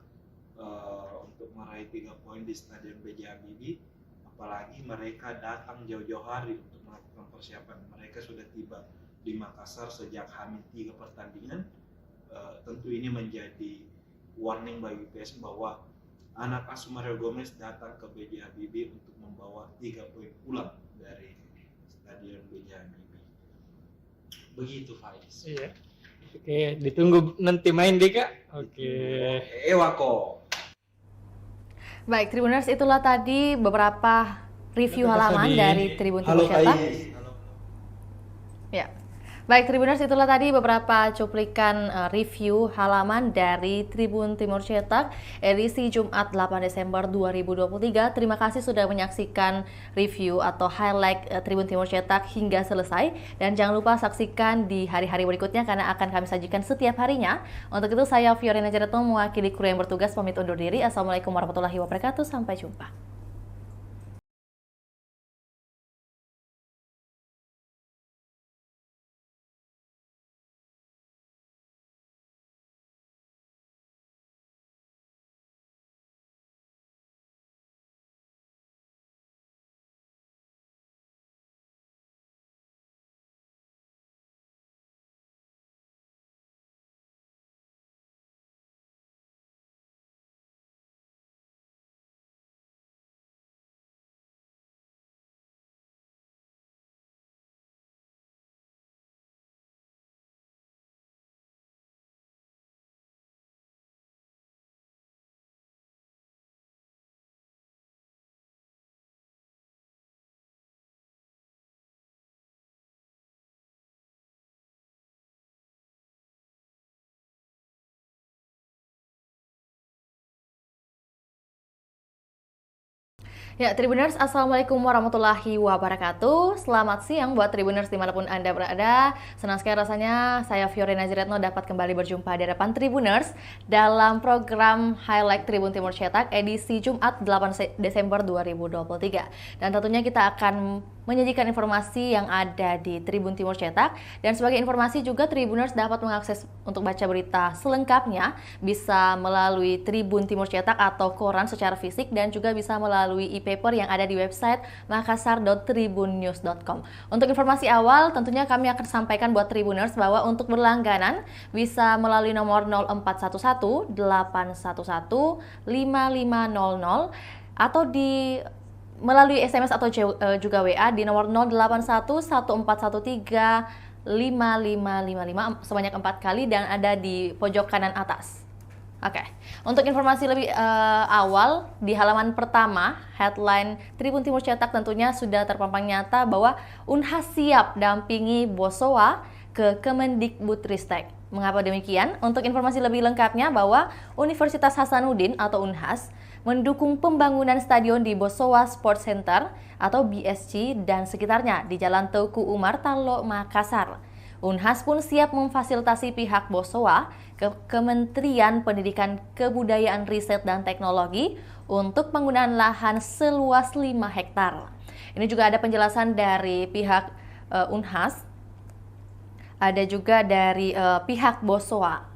[SPEAKER 5] untuk meraih 3 poin di Stadion B.J. Habibie, apalagi mereka datang jauh-jauh hari untuk melakukan persiapan. Mereka sudah tiba di Makassar sejak H-3 pertandingan. Tentu ini menjadi warning bagi PS bahwa anak asuh Mario Gomez datang ke B.J. Habibie untuk membawa 3 poin pulang dari Stadion B.J. Habibie. Begitu Faiz.
[SPEAKER 2] Iya. Oke, ditunggu nanti main deh Kak. Oke.
[SPEAKER 5] Ewako.
[SPEAKER 1] Baik, Tribuners, itulah tadi beberapa review
[SPEAKER 2] Terima kasih,
[SPEAKER 1] halaman
[SPEAKER 2] Adi.
[SPEAKER 1] dari Tribun
[SPEAKER 5] Halo
[SPEAKER 1] Timur Cetak.
[SPEAKER 5] Faiz.
[SPEAKER 1] Ya. Baik, Tribuners, itulah tadi beberapa cuplikan review halaman dari Tribun Timur Cetak edisi Jumat 8 Desember 2023. Terima kasih sudah menyaksikan review atau highlight Tribun Timur Cetak hingga selesai. Dan jangan lupa saksikan di hari-hari berikutnya karena akan kami sajikan setiap harinya. Untuk itu saya Fiorina Jaretno mewakili kru yang bertugas pamit undur diri. Assalamualaikum warahmatullahi wabarakatuh. Sampai jumpa. Ya, Tribuners, Assalamualaikum warahmatullahi wabarakatuh. Selamat siang buat Tribuners dimanapun Anda berada. Senang sekali rasanya saya Fiorina Jaretno dapat kembali berjumpa di hadapan Tribuners dalam program Highlight Tribun Timur Cetak edisi Jumat 8 Desember 2023. Dan tentunya kita akan menyajikan informasi yang ada di Tribun Timur Cetak. Dan sebagai informasi juga Tribuners dapat mengakses untuk baca berita selengkapnya bisa melalui Tribun Timur Cetak atau koran secara fisik dan juga bisa melalui e-paper yang ada di website makassar.tribunnews.com. Untuk informasi awal tentunya kami akan sampaikan buat Tribuners bahwa untuk berlangganan bisa melalui nomor 0411 811 5500 atau melalui SMS atau juga WA di nomor 081 1413 5555 sebanyak 4 kali dan ada di pojok kanan atas. Oke, untuk informasi lebih awal di halaman pertama, headline Tribun Timur Cetak tentunya sudah terpampang nyata bahwa Unhas siap dampingi Bosowa ke Kemendikbudristek. Mengapa demikian? Untuk informasi lebih lengkapnya bahwa Universitas Hasanuddin atau Unhas mendukung pembangunan stadion di Bosowa Sports Center atau BSC dan sekitarnya di Jalan Teuku Umar, Talo, Makassar. Unhas pun siap memfasilitasi pihak Bosowa ke Kementerian Pendidikan, Kebudayaan, Riset, dan Teknologi untuk penggunaan lahan seluas 5 hektar. Ini juga ada penjelasan dari pihak Unhas, ada juga dari pihak Bosowa.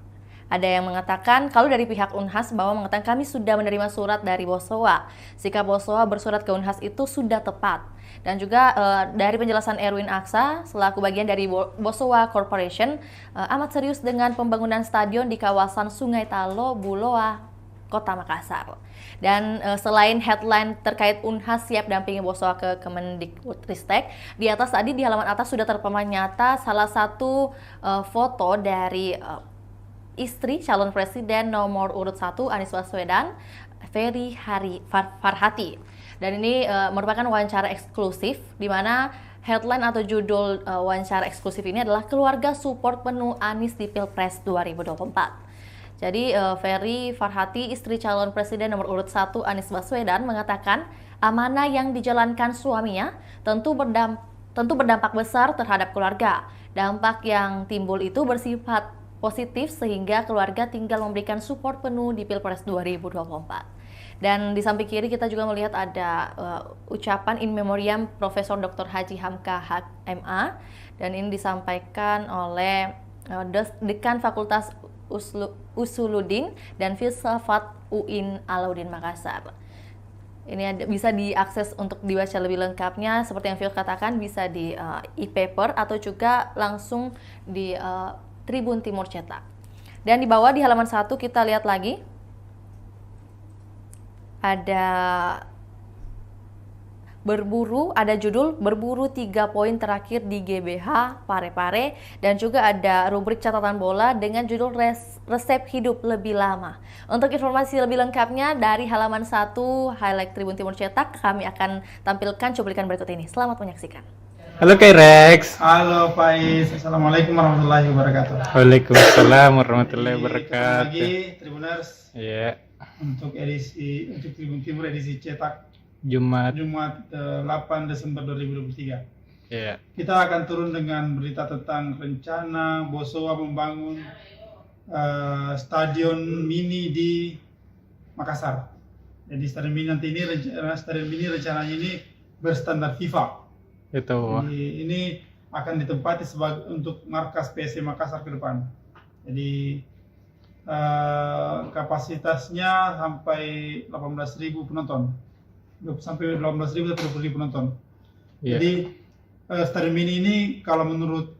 [SPEAKER 1] Ada yang mengatakan, kalau dari pihak Unhas bahwa mengatakan kami sudah menerima surat dari Bosowa. Sikap Bosowa bersurat ke Unhas itu sudah tepat. Dan juga dari penjelasan Erwin Aksa selaku bagian dari Bosowa Corporation amat serius dengan pembangunan stadion di kawasan Sungai Talo, Buloa, Kota Makassar. Dan selain headline terkait Unhas siap dampingi Bosowa ke Kemendikbudristek, di atas tadi di halaman atas sudah terpampang nyata salah satu foto dari istri calon presiden nomor urut 1 Anies Baswedan, Ferry Farhati. Dan ini merupakan wawancara eksklusif di mana headline atau judul wawancara eksklusif ini adalah keluarga support penuh Anies di Pilpres 2024. Jadi Ferry Farhati, istri calon presiden nomor urut 1 Anies Baswedan mengatakan amanah yang dijalankan suaminya tentu berdampak besar terhadap keluarga. Dampak yang timbul itu bersifat positif sehingga keluarga tinggal memberikan support penuh di Pilpres 2024. Dan di samping kiri kita juga melihat ada ucapan in memoriam Profesor Dr. Haji Hamka MA, dan ini disampaikan oleh Dekan Fakultas Usuluddin dan Filsafat UIN Alauddin Makassar. Ini bisa diakses untuk dibaca lebih lengkapnya, seperti yang Phil katakan bisa di e-paper atau juga langsung di Tribun Timur Cetak. Dan di bawah di halaman 1 kita lihat lagi ada judul berburu 3 poin terakhir di GBH Parepare, dan juga ada rubrik catatan bola dengan judul resep hidup lebih lama. Untuk informasi lebih lengkapnya dari halaman 1 highlight Tribun Timur Cetak, kami akan tampilkan cuplikan berikut ini. Selamat menyaksikan.
[SPEAKER 2] Halo Kak Rex.
[SPEAKER 3] Halo Faiz, Assalamualaikukum warahmatullahi wabarakatuh.
[SPEAKER 2] Waalaikumsalam warahmatullahi
[SPEAKER 3] Ketemu
[SPEAKER 2] wabarakatuh.
[SPEAKER 3] lagi Tribuners
[SPEAKER 2] Iya,
[SPEAKER 3] untuk Tribun Timur edisi cetak
[SPEAKER 2] Jumat.
[SPEAKER 3] 8 Desember 2023.
[SPEAKER 2] Iya.
[SPEAKER 3] Kita akan turun dengan berita tentang rencana Bosowa membangun stadion mini di Makassar. Jadi stadion mini rencananya ini berstandar FIFA.
[SPEAKER 2] Itu.
[SPEAKER 3] Jadi ini akan ditempati untuk markas PSM Makassar ke depan. Jadi kapasitasnya sampai 18.000 penonton. Sampai 18.000 atau 20.000 penonton.
[SPEAKER 2] Iya.
[SPEAKER 3] Jadi stadion mini ini kalau menurut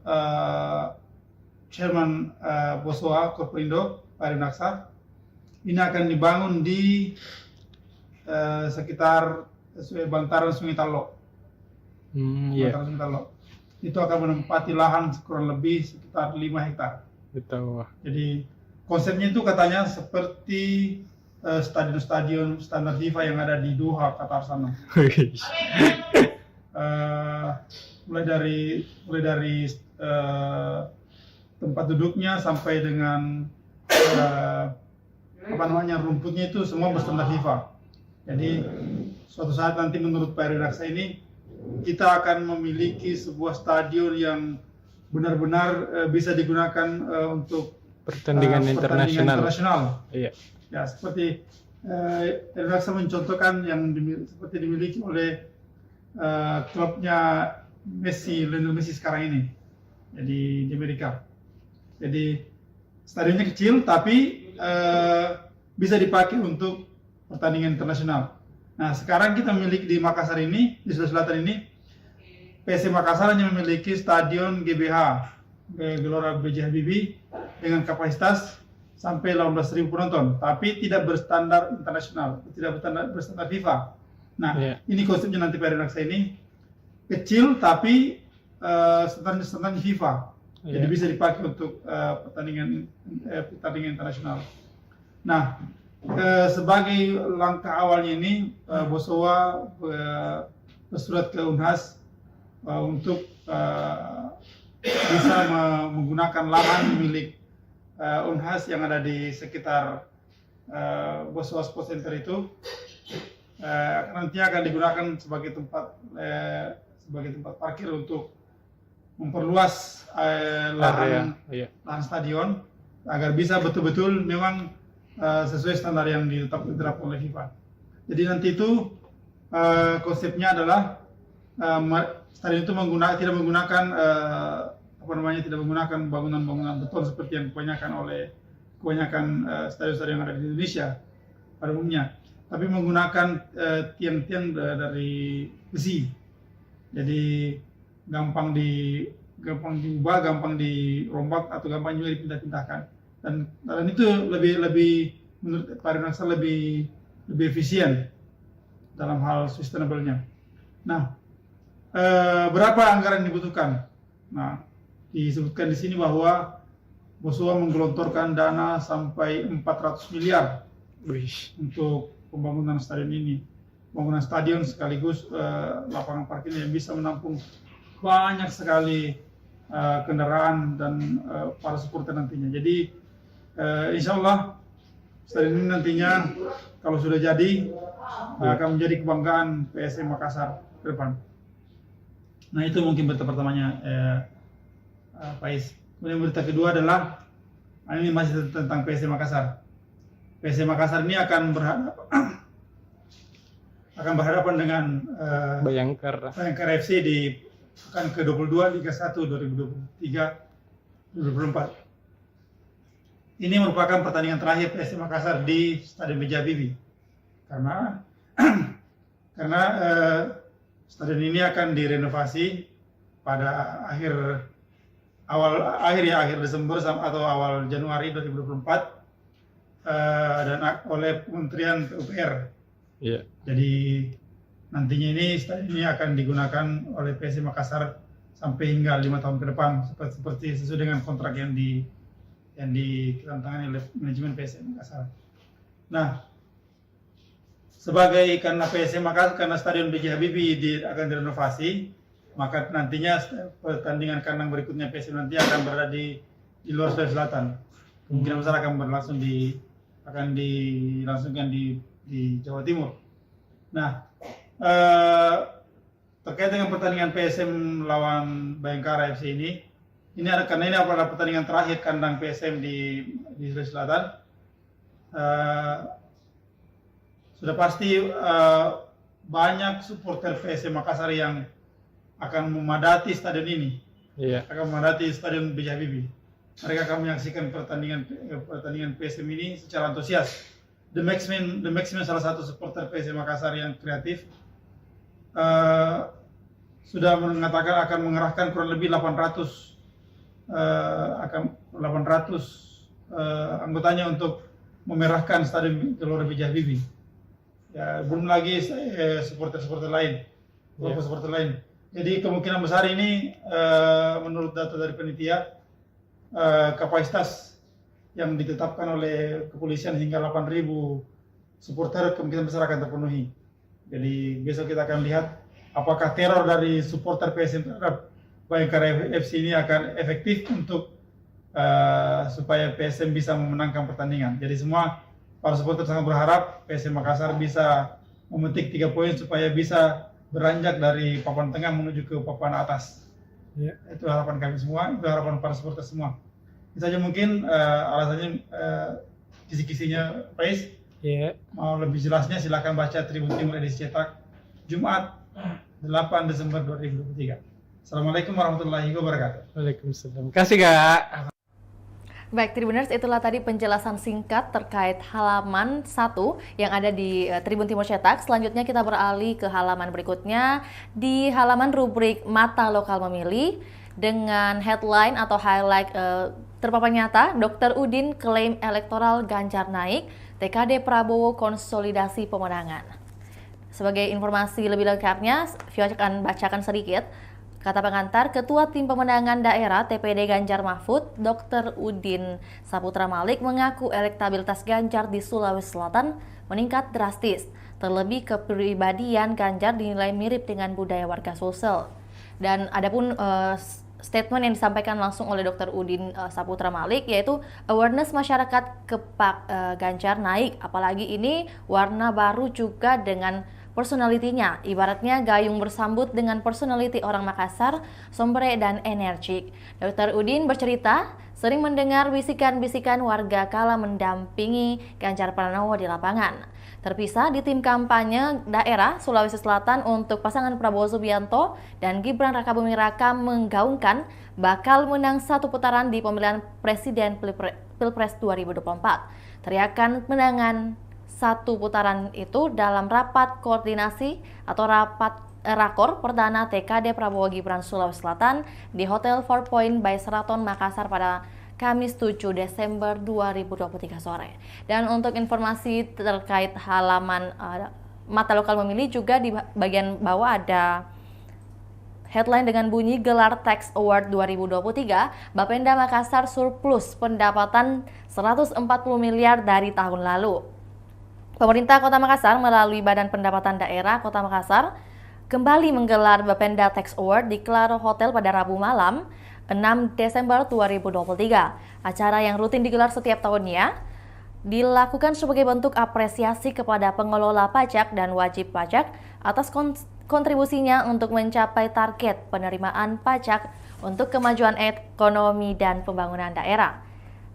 [SPEAKER 3] Chairman Bosowa Corporindo, Pak Erwin Aksa, ini akan dibangun di sekitar bantaran Sungai Talo.
[SPEAKER 2] Iya.
[SPEAKER 3] Bantaran Sungai Talo. Itu akan menempati lahan kurang lebih sekitar 5 hektar.
[SPEAKER 2] Itu.
[SPEAKER 3] Jadi konsepnya itu katanya seperti stadion-stadion standar FIFA yang ada di Doha, Qatar sana. Mulai dari tempat duduknya sampai dengan rumputnya itu semua berstandar FIFA. Jadi suatu saat nanti menurut Pak Erwin Aksa ini kita akan memiliki sebuah stadion yang benar-benar bisa digunakan untuk
[SPEAKER 2] Pertandingan internasional. Iya.
[SPEAKER 3] Ya, seperti Erwin Aksa mencontohkan yang seperti dimiliki oleh klubnya Lionel Messi sekarang ini, jadi di Amerika. Jadi stadionnya kecil tapi bisa dipakai untuk pertandingan internasional. Nah, sekarang kita memiliki di Makassar ini, di Sulawesi Selatan ini, PSM Makassar hanya memiliki stadion GBH, Gelora B.J. Habibie, dengan kapasitas sampai 18.000 penonton, tapi tidak berstandar internasional, tidak berstandar FIFA. Nah, ini konsepnya nanti Pak Erwin Aksa ini kecil tapi standar FIFA, jadi bisa dipakai untuk pertandingan internasional. Nah, sebagai langkah awalnya ini Bosowa bersurat ke Unhas untuk bisa menggunakan lahan milik Unhas yang ada di sekitar Bosowa Sport Center itu, nanti akan digunakan sebagai tempat parkir untuk memperluas lahan stadion agar bisa betul-betul memang sesuai standar yang diterapkan oleh FIFA. Jadi nanti itu konsepnya adalah stadion itu tidak menggunakan bangunan-bangunan beton seperti yang kebanyakan oleh kebanyakan stadion-stadion yang ada di Indonesia pada umumnya, tapi menggunakan tiang-tiang dari besi, jadi gampang diubah, gampang dirombak atau gampang juga dipindah-pindahkan, dan itu lebih menurut Pak Rinalsa lebih efisien dalam hal sustainable-nya. Nah, berapa anggaran yang dibutuhkan? Nah, disebutkan di sini bahwa Bosua menggelontorkan dana sampai 400 miliar untuk pembangunan stadion ini. Pembangunan stadion sekaligus lapangan parkir yang bisa menampung banyak sekali kendaraan dan para supporter nantinya. Jadi insya Allah stadion ini nantinya kalau sudah jadi akan menjadi kebanggaan PSM Makassar ke depan. Nah itu mungkin berita pertamanya, Pak Is. Kemudian berita kedua adalah ini masih tentang PSM Makassar. PSM Makassar ini akan berhadapan dengan
[SPEAKER 2] Bayangkara
[SPEAKER 3] FC di pekan ke-22 Liga 1 2023-2024. Ini merupakan pertandingan terakhir PSM Makassar di Stadion B.J. Habibie karena stadion ini akan direnovasi pada akhir Desember atau awal Januari 2024 dan oleh Kementerian PUPR.
[SPEAKER 2] Iya.
[SPEAKER 3] Jadi nantinya stadion ini akan digunakan oleh PSM Makassar sampai hingga 5 tahun ke depan seperti sesuai dengan kontrak yang ditandatangani oleh manajemen PSM Makassar. Nah, karena PSM Makassar, karena Stadion B.J. Habibie akan direnovasi, maka nantinya pertandingan kandang berikutnya PSM nanti akan berada di luar Sulawesi Selatan. Kemungkinan besar akan dilangsungkan di Jawa Timur. Nah, terkait dengan pertandingan PSM lawan Bayangkara FC ini karena ini adalah pertandingan terakhir kandang PSM di Sulawesi Selatan. Sudah pasti banyak supporter PSM Makassar yang akan memadati stadion ini, akan memadati Stadion B.J. Habibie. Mereka akan menyaksikan pertandingan PSM ini secara antusias. The Maximum salah satu supporter PSM Makassar yang kreatif sudah mengatakan akan mengerahkan kurang lebih 800 anggotanya untuk memerahkan Stadion Gelora B.J. Habibie. Ya, belum lagi supporter lain, supporter lain. Jadi kemungkinan besar ini menurut data dari panitia kapasitas yang ditetapkan oleh kepolisian hingga 8.000 supporter kemungkinan besar akan terpenuhi. Jadi besok kita akan lihat apakah teror dari supporter PSM terhadap Bayangkara FC ini akan efektif untuk supaya PSM bisa memenangkan pertandingan. Jadi semua para supporter sangat berharap PSM Makassar bisa memetik 3 poin supaya bisa beranjak dari papan tengah menuju ke papan atas. Ya. Itu harapan kami semua, itu harapan para supporter semua. Itu saja mungkin alasannya kisi-kisinya Pak Is.
[SPEAKER 2] Iya.
[SPEAKER 3] Mau lebih jelasnya silakan baca Tribun Timur edisi cetak Jumat 8 Desember 2023. Assalamualaikum warahmatullahi wabarakatuh.
[SPEAKER 2] Waalaikumsalam. Kasih Kak.
[SPEAKER 1] Baik, Tribuners, itulah tadi penjelasan singkat terkait halaman 1 yang ada di Tribun Timur Cetak. Selanjutnya kita beralih ke halaman berikutnya di halaman rubrik Mata Lokal Memilih dengan headline atau highlight terpapan nyata, Dr. Udin klaim elektoral Ganjar naik, TKD Prabowo konsolidasi pemenangan. Sebagai informasi lebih lengkapnya, Vio akan bacakan sedikit. Kata pengantar, Ketua Tim Pemenangan Daerah TPD Ganjar Mahfud, Dr. Udin Saputra Malik mengaku elektabilitas Ganjar di Sulawesi Selatan meningkat drastis. Terlebih kepribadian Ganjar dinilai mirip dengan budaya warga Sulsel. Dan adapun statement yang disampaikan langsung oleh Dr. Udin Saputra Malik yaitu awareness masyarakat ke Pak Ganjar naik, apalagi ini warna baru juga dengan personalitinya, ibaratnya gayung bersambut dengan personality orang Makassar, sombre dan energik. Dr. Udin bercerita, sering mendengar bisikan-bisikan warga kala mendampingi Ganjar Pranowo di lapangan. Terpisah di tim kampanye daerah Sulawesi Selatan untuk pasangan Prabowo Subianto dan Gibran Rakabuming Raka menggaungkan bakal menang satu putaran di pemilihan presiden Pilpres 2024. Teriakan menangan satu putaran itu dalam rapat koordinasi atau rakor perdana TKD Prabowo Gibran Sulawesi Selatan di Hotel Four Point by Sheraton Makassar pada Kamis 7 Desember 2023 sore. Dan untuk informasi terkait halaman Mata Lokal Memilih juga di bagian bawah ada headline dengan bunyi gelar Tax Award 2023, Bapenda Makassar surplus pendapatan 140 miliar dari tahun lalu. Pemerintah Kota Makassar melalui Badan Pendapatan Daerah Kota Makassar kembali menggelar Bapenda Tax Award di Claro Hotel pada Rabu malam 6 Desember 2023. Acara yang rutin digelar setiap tahunnya dilakukan sebagai bentuk apresiasi kepada pengelola pajak dan wajib pajak atas kontribusinya untuk mencapai target penerimaan pajak untuk kemajuan ekonomi dan pembangunan daerah.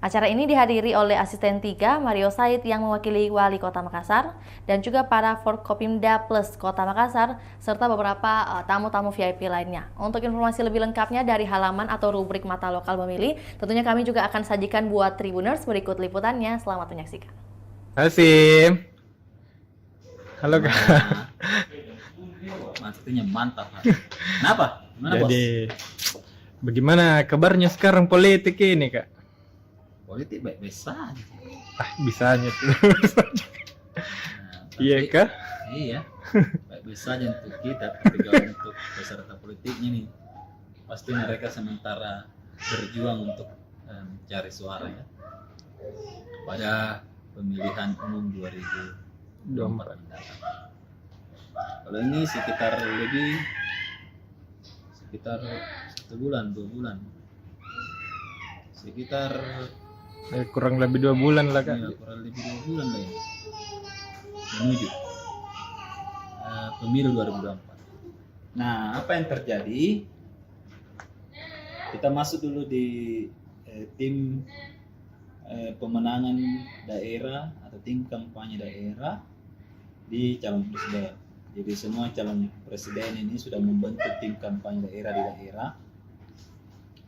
[SPEAKER 1] Acara ini dihadiri oleh Asisten 3 Mario Said yang mewakili Wali Kota Makassar dan juga para Forkopimda Plus Kota Makassar serta beberapa tamu-tamu VIP lainnya. Untuk informasi lebih lengkapnya dari halaman atau rubrik Mata Lokal Memilih, tentunya kami juga akan sajikan buat Tribuners berikut liputannya. Selamat menyaksikan.
[SPEAKER 2] Hasim. Halo Kak.
[SPEAKER 4] Maksudnya mantap. Kenapa? Gimana, Bos?
[SPEAKER 2] Jadi bagaimana kabarnya sekarang politik ini Kak?
[SPEAKER 4] Politik baik-baik saja.
[SPEAKER 2] Bisanya tuh.
[SPEAKER 4] Nah,
[SPEAKER 2] Iya kah?
[SPEAKER 4] Iya. Baik-baik saja untuk kita, tapi kalau untuk peserta politiknya nih, pasti mereka sementara berjuang untuk mencari suara ya pada pemilihan umum 2024 mendatang. Kalau ini sekitar 1 bulan, 2 bulan, sekitar
[SPEAKER 2] Kurang lebih 2 bulan lah Kak.
[SPEAKER 4] ya, kurang lebih 2 bulan lah ya menuju pemilu 2024. Nah, apa yang terjadi? Kita masuk dulu di tim pemenangan daerah atau tim kampanye daerah di calon presiden. Jadi semua calon presiden ini sudah membentuk tim kampanye daerah di daerah,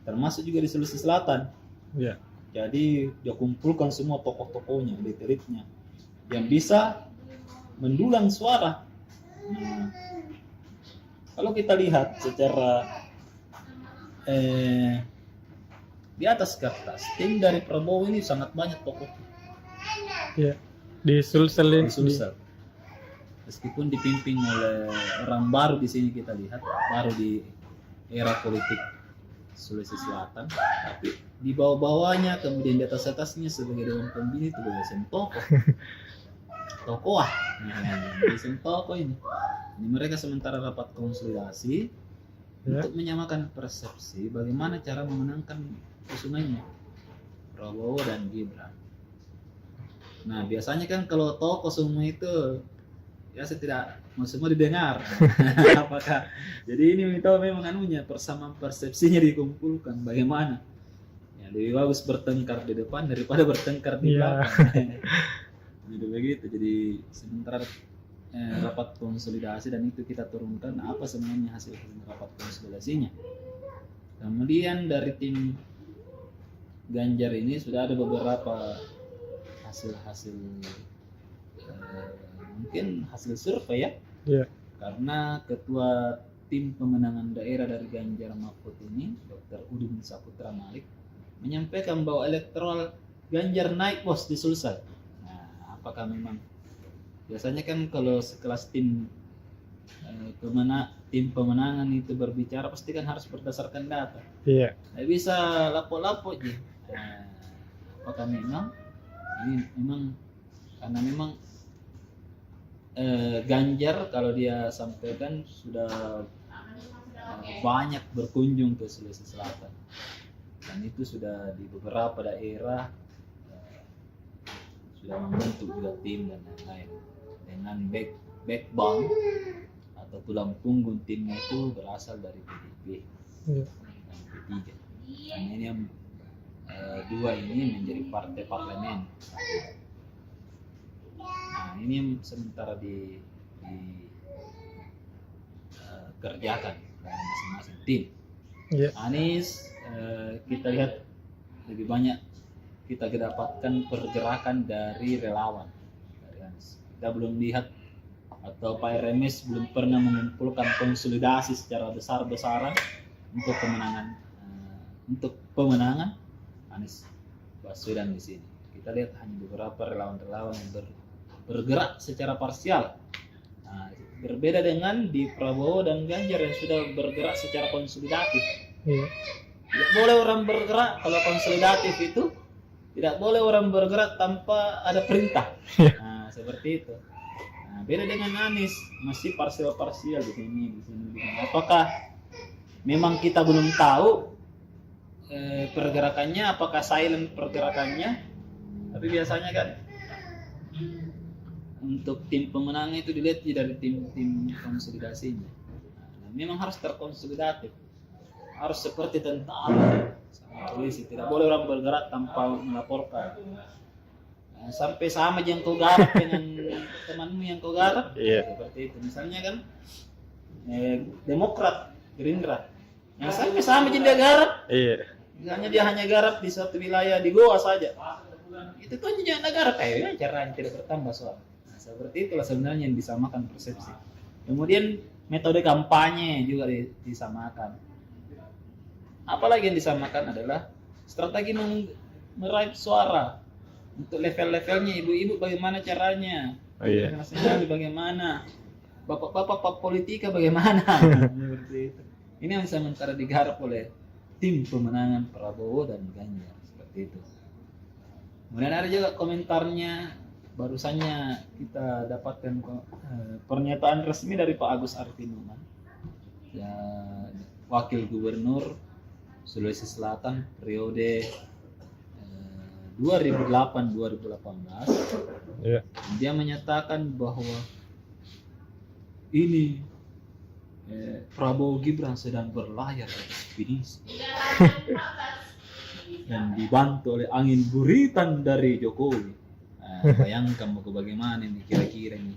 [SPEAKER 4] termasuk juga di Sulawesi Selatan.
[SPEAKER 2] Iya.
[SPEAKER 4] Jadi dia kumpulkan semua tokoh-tokohnya, elit-elitnya yang bisa mendulang suara. Nah, kalau kita lihat secara di atas kertas, tim dari Prabowo ini sangat banyak tokoh.
[SPEAKER 2] Iya. Di Sulsel ini.
[SPEAKER 4] Di Sulsel. Meskipun dipimpin oleh orang baru di sini kita lihat, baru di era politik Sulawesi Selatan, tapi di bawah-bawahnya kemudian di atas-atasnya sebagai dewan pembina itu dosen tokoh dosen tokoh ini mereka sementara rapat konsolidasi untuk menyamakan persepsi bagaimana cara memenangkan usungannya Prabowo dan Gibran. Nah biasanya kan kalau tokoh semua itu ya saya tidak mau semua didengar. Apakah jadi ini minta memang anunya persamaan persepsinya dikumpulkan bagaimana ya, lebih bagus bertengkar di depan daripada bertengkar di belakang. Jadi begitu. Jadi sementara rapat konsolidasi dan itu kita turunkan apa sebenarnya hasil rapat konsolidasinya. Kemudian dari tim Ganjar ini sudah ada beberapa hasil mungkin hasil survei ya.
[SPEAKER 2] Iya.
[SPEAKER 4] Karena ketua tim pemenangan daerah dari Ganjar Mahfud ini, Dr. Udin Saputra Malik, menyampaikan bahwa elektoral Ganjar naik Bos di Sulsel. Nah, apakah memang biasanya kan kalau sekelas tim pemenangan itu berbicara pasti kan harus berdasarkan data.
[SPEAKER 2] Iya.
[SPEAKER 4] Nggak bisa lapo-lapo aja. Nah, apakah memang ini memang karena memang Ganjar kalau dia sampaikan sudah banyak berkunjung ke Sulawesi Selatan dan itu sudah di beberapa daerah sudah membentuk juga tim dan lain-lain dengan backbone atau tulang punggung timnya itu berasal dari PDIP dan P3. Dan ini yang dua ini menjadi partai parlemen. Nah ini yang sementara kerjakan dengan masing-masing tim.
[SPEAKER 2] Iya.
[SPEAKER 4] Anies kita lihat lebih banyak kita dapatkan pergerakan dari relawan dari Anies. Kita belum lihat atau Pak RMS belum pernah mengumpulkan konsolidasi secara besar-besaran untuk pemenangan Anies Baswedan di sini. Kita lihat hanya beberapa relawan-relawan yang bergerak secara parsial. Nah, berbeda dengan di Prabowo dan Ganjar yang sudah bergerak secara konsolidatif.
[SPEAKER 2] Iya.
[SPEAKER 4] Tidak boleh orang bergerak kalau konsolidatif itu, tidak boleh orang bergerak tanpa ada perintah. Nah, seperti itu. Nah, beda dengan Anies, masih parsial-parsial di sini. Apakah memang kita belum tahu pergerakannya, apakah silent pergerakannya? Tapi biasanya kan untuk tim pemenang itu dilihat dari tim konsolidasinya. Nah, memang harus terkonsolidatif, harus seperti tentara sama polisi, tidak boleh orang bergerak tanpa melaporkan. Nah, sampai sama yang kau garap dengan temanmu yang kau garap, seperti itu. Misalnya kan Demokrat, Gerindra, yang sampai sama yang dia garap, misalnya dia hanya garap di satu wilayah di Goa saja, itu kan jangan garap, caranya tidak bertambah suara. Seperti itulah sebenarnya yang disamakan persepsi. Kemudian metode kampanye juga disamakan. Apalagi yang disamakan adalah strategi meraih suara. Untuk level-levelnya, ibu-ibu bagaimana caranya, nasional bagaimana, bapak-bapak politika bagaimana. Seperti itu. Ini yang sementara digarap oleh tim pemenangan Prabowo dan Ganjar. Seperti itu. Kemudian ada juga komentarnya, barusannya kita dapatkan pernyataan resmi dari Pak Agus Artinuman, ya, Wakil Gubernur Sulawesi Selatan periode 2008-2018. Dia menyatakan bahwa ini Prabowo Gibran sedang berlayar di ekspedisi dan dibantu oleh angin buritan dari Jokowi. Bayangkan mau bagaimana ini kira-kira ini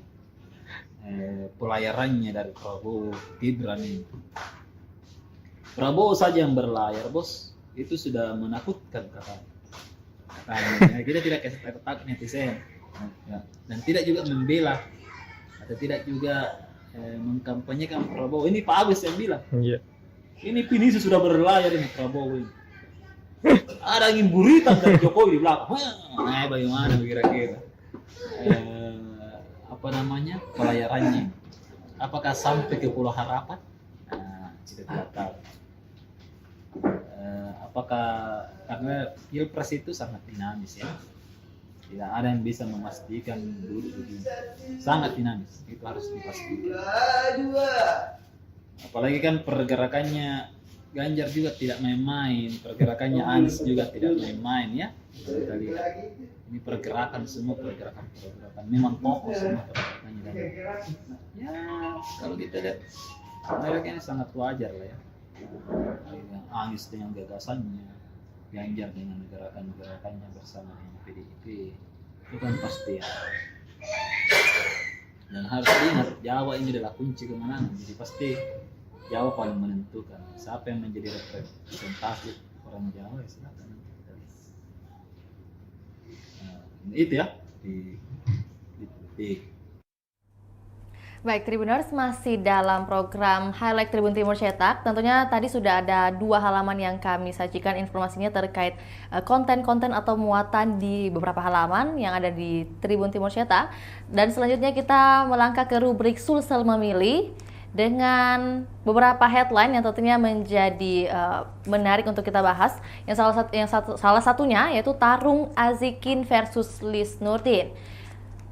[SPEAKER 4] pelayarannya dari Prabowo Gibran ini. Prabowo saja yang berlayar, bos, itu sudah menakutkan katanya. Kita tidak kasih takut netizen, dan tidak juga membela atau tidak juga mengkampanyekan Prabowo. Ini Pak Agus yang bilang. Ini Pinisi sudah berlayar ini Prabowo ini. Ada angin buritan dari Jokowi di belakang. Nah, bagaimana kira-kira pelayarannya? Apakah sampai ke Pulau Harapan? Nah, kita tidak tahu. Apakah karena Pilpres itu sangat dinamis ya? Tidak ada yang bisa memastikan dulu begini. Sangat dinamis, itu harus dipastikan. Apalagi kan pergerakannya Ganjar juga tidak main-main, pergerakannya Anies juga tidak main-main ya. Kita lihat ini pergerakan memang kokoh semua pergerakannya. Ya kalau kita lihat mereka ini sangat wajar lah ya. Anies dengan gagasannya, Ganjar dengan gerakannya bersama dengan PDIP, itu kan pasti ya. Dan harus diingat Jawa ini adalah kunci kemenangan, jadi pasti Jawa paling menentukan. Siapa yang menjadi representatif orang Jawa ya silakan. Itu ya di politik.
[SPEAKER 1] Baik, Tribuners, masih dalam program Highlight Tribun Timur Cetak. Tentunya tadi sudah ada 2 halaman yang kami sajikan informasinya terkait konten-konten atau muatan di beberapa halaman yang ada di Tribun Timur Cetak. Dan selanjutnya kita melangkah ke rubrik Sulsel Memilih dengan beberapa headline yang tentunya menjadi menarik untuk kita bahas. Salah satunya yaitu Tarung Azikin versus Lis Nurdin.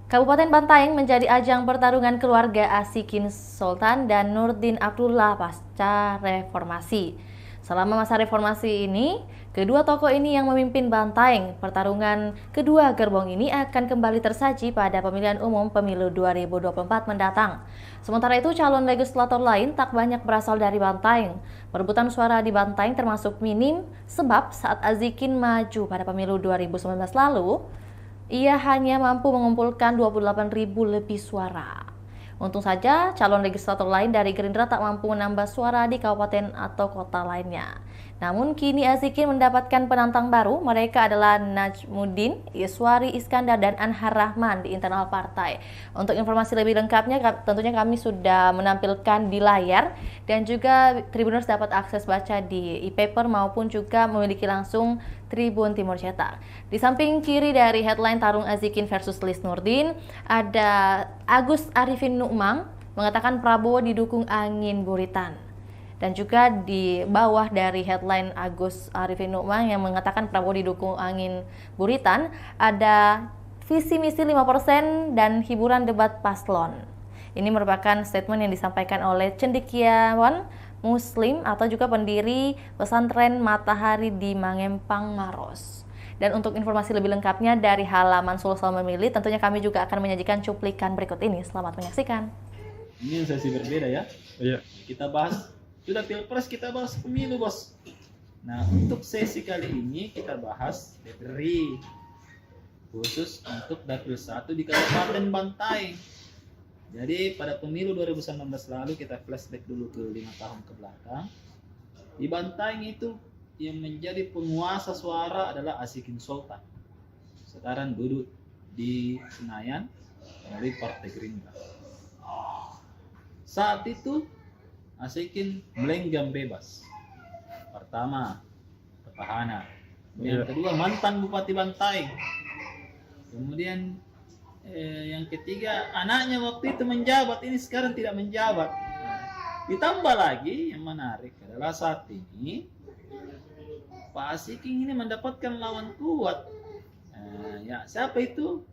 [SPEAKER 1] Kabupaten Bantaeng menjadi ajang pertarungan keluarga Azikin Sultan dan Nurdin Abdullah pasca reformasi. Selama masa reformasi ini, kedua tokoh ini yang memimpin Bantaeng. Pertarungan kedua gerbong ini akan kembali tersaji pada pemilihan umum pemilu 2024 mendatang. Sementara itu, calon legislator lain tak banyak berasal dari Bantaeng. Perebutan suara di Bantaeng termasuk minim, sebab saat Azikin maju pada pemilu 2019 lalu, ia hanya mampu mengumpulkan 28.000 lebih suara. Untung saja calon legislator lain dari Gerindra tak mampu menambah suara di kabupaten atau kota lainnya. Namun kini Azikin mendapatkan penantang baru, mereka adalah Najmuddin, Iswari Iskandar, dan Anhar Rahman di internal partai. Untuk informasi lebih lengkapnya tentunya kami sudah menampilkan di layar dan juga Tribuners dapat akses baca di e-paper maupun juga memiliki langsung Tribun Timur Cetak. Di samping kiri dari headline tarung Azikin versus Lis Nurdin, ada Agus Arifin Nukmang mengatakan Prabowo didukung angin buritan. Dan juga di bawah dari headline Agus Arifin Nukmang yang mengatakan Prabowo didukung angin buritan, ada visi misi 5% dan hiburan debat paslon. Ini merupakan statement yang disampaikan oleh Cendekiawan Muslim atau juga pendiri pesantren Matahari di Mangempang, Maros. Dan untuk informasi lebih lengkapnya dari halaman Sulsel Memilih, tentunya kami juga akan menyajikan cuplikan berikut ini. Selamat menyaksikan.
[SPEAKER 4] Ini sesi berbeda ya.
[SPEAKER 2] Iya.
[SPEAKER 4] Kita bahas, sudah pilpres kita bahas pemilu bos. Nah untuk sesi kali ini kita bahas DPRI khusus untuk Dapil 1 di Kabupaten Bantaeng. Jadi pada pemilu 2019 lalu kita flashback dulu ke 5 tahun ke belakang. Di Bantaeng itu yang menjadi penguasa suara adalah Azikin Sultan. Sekarang duduk di Senayan dari Partai Gerindra. Saat itu Azikin melenggam bebas. Pertama, petahana. Yang kedua, mantan Bupati Bantaeng. Kemudian yang ketiga, anaknya waktu itu menjabat, ini sekarang tidak menjabat. Ditambah lagi yang menarik adalah saat ini Pak Azikin ini mendapatkan lawan kuat. Ya, siapa itu?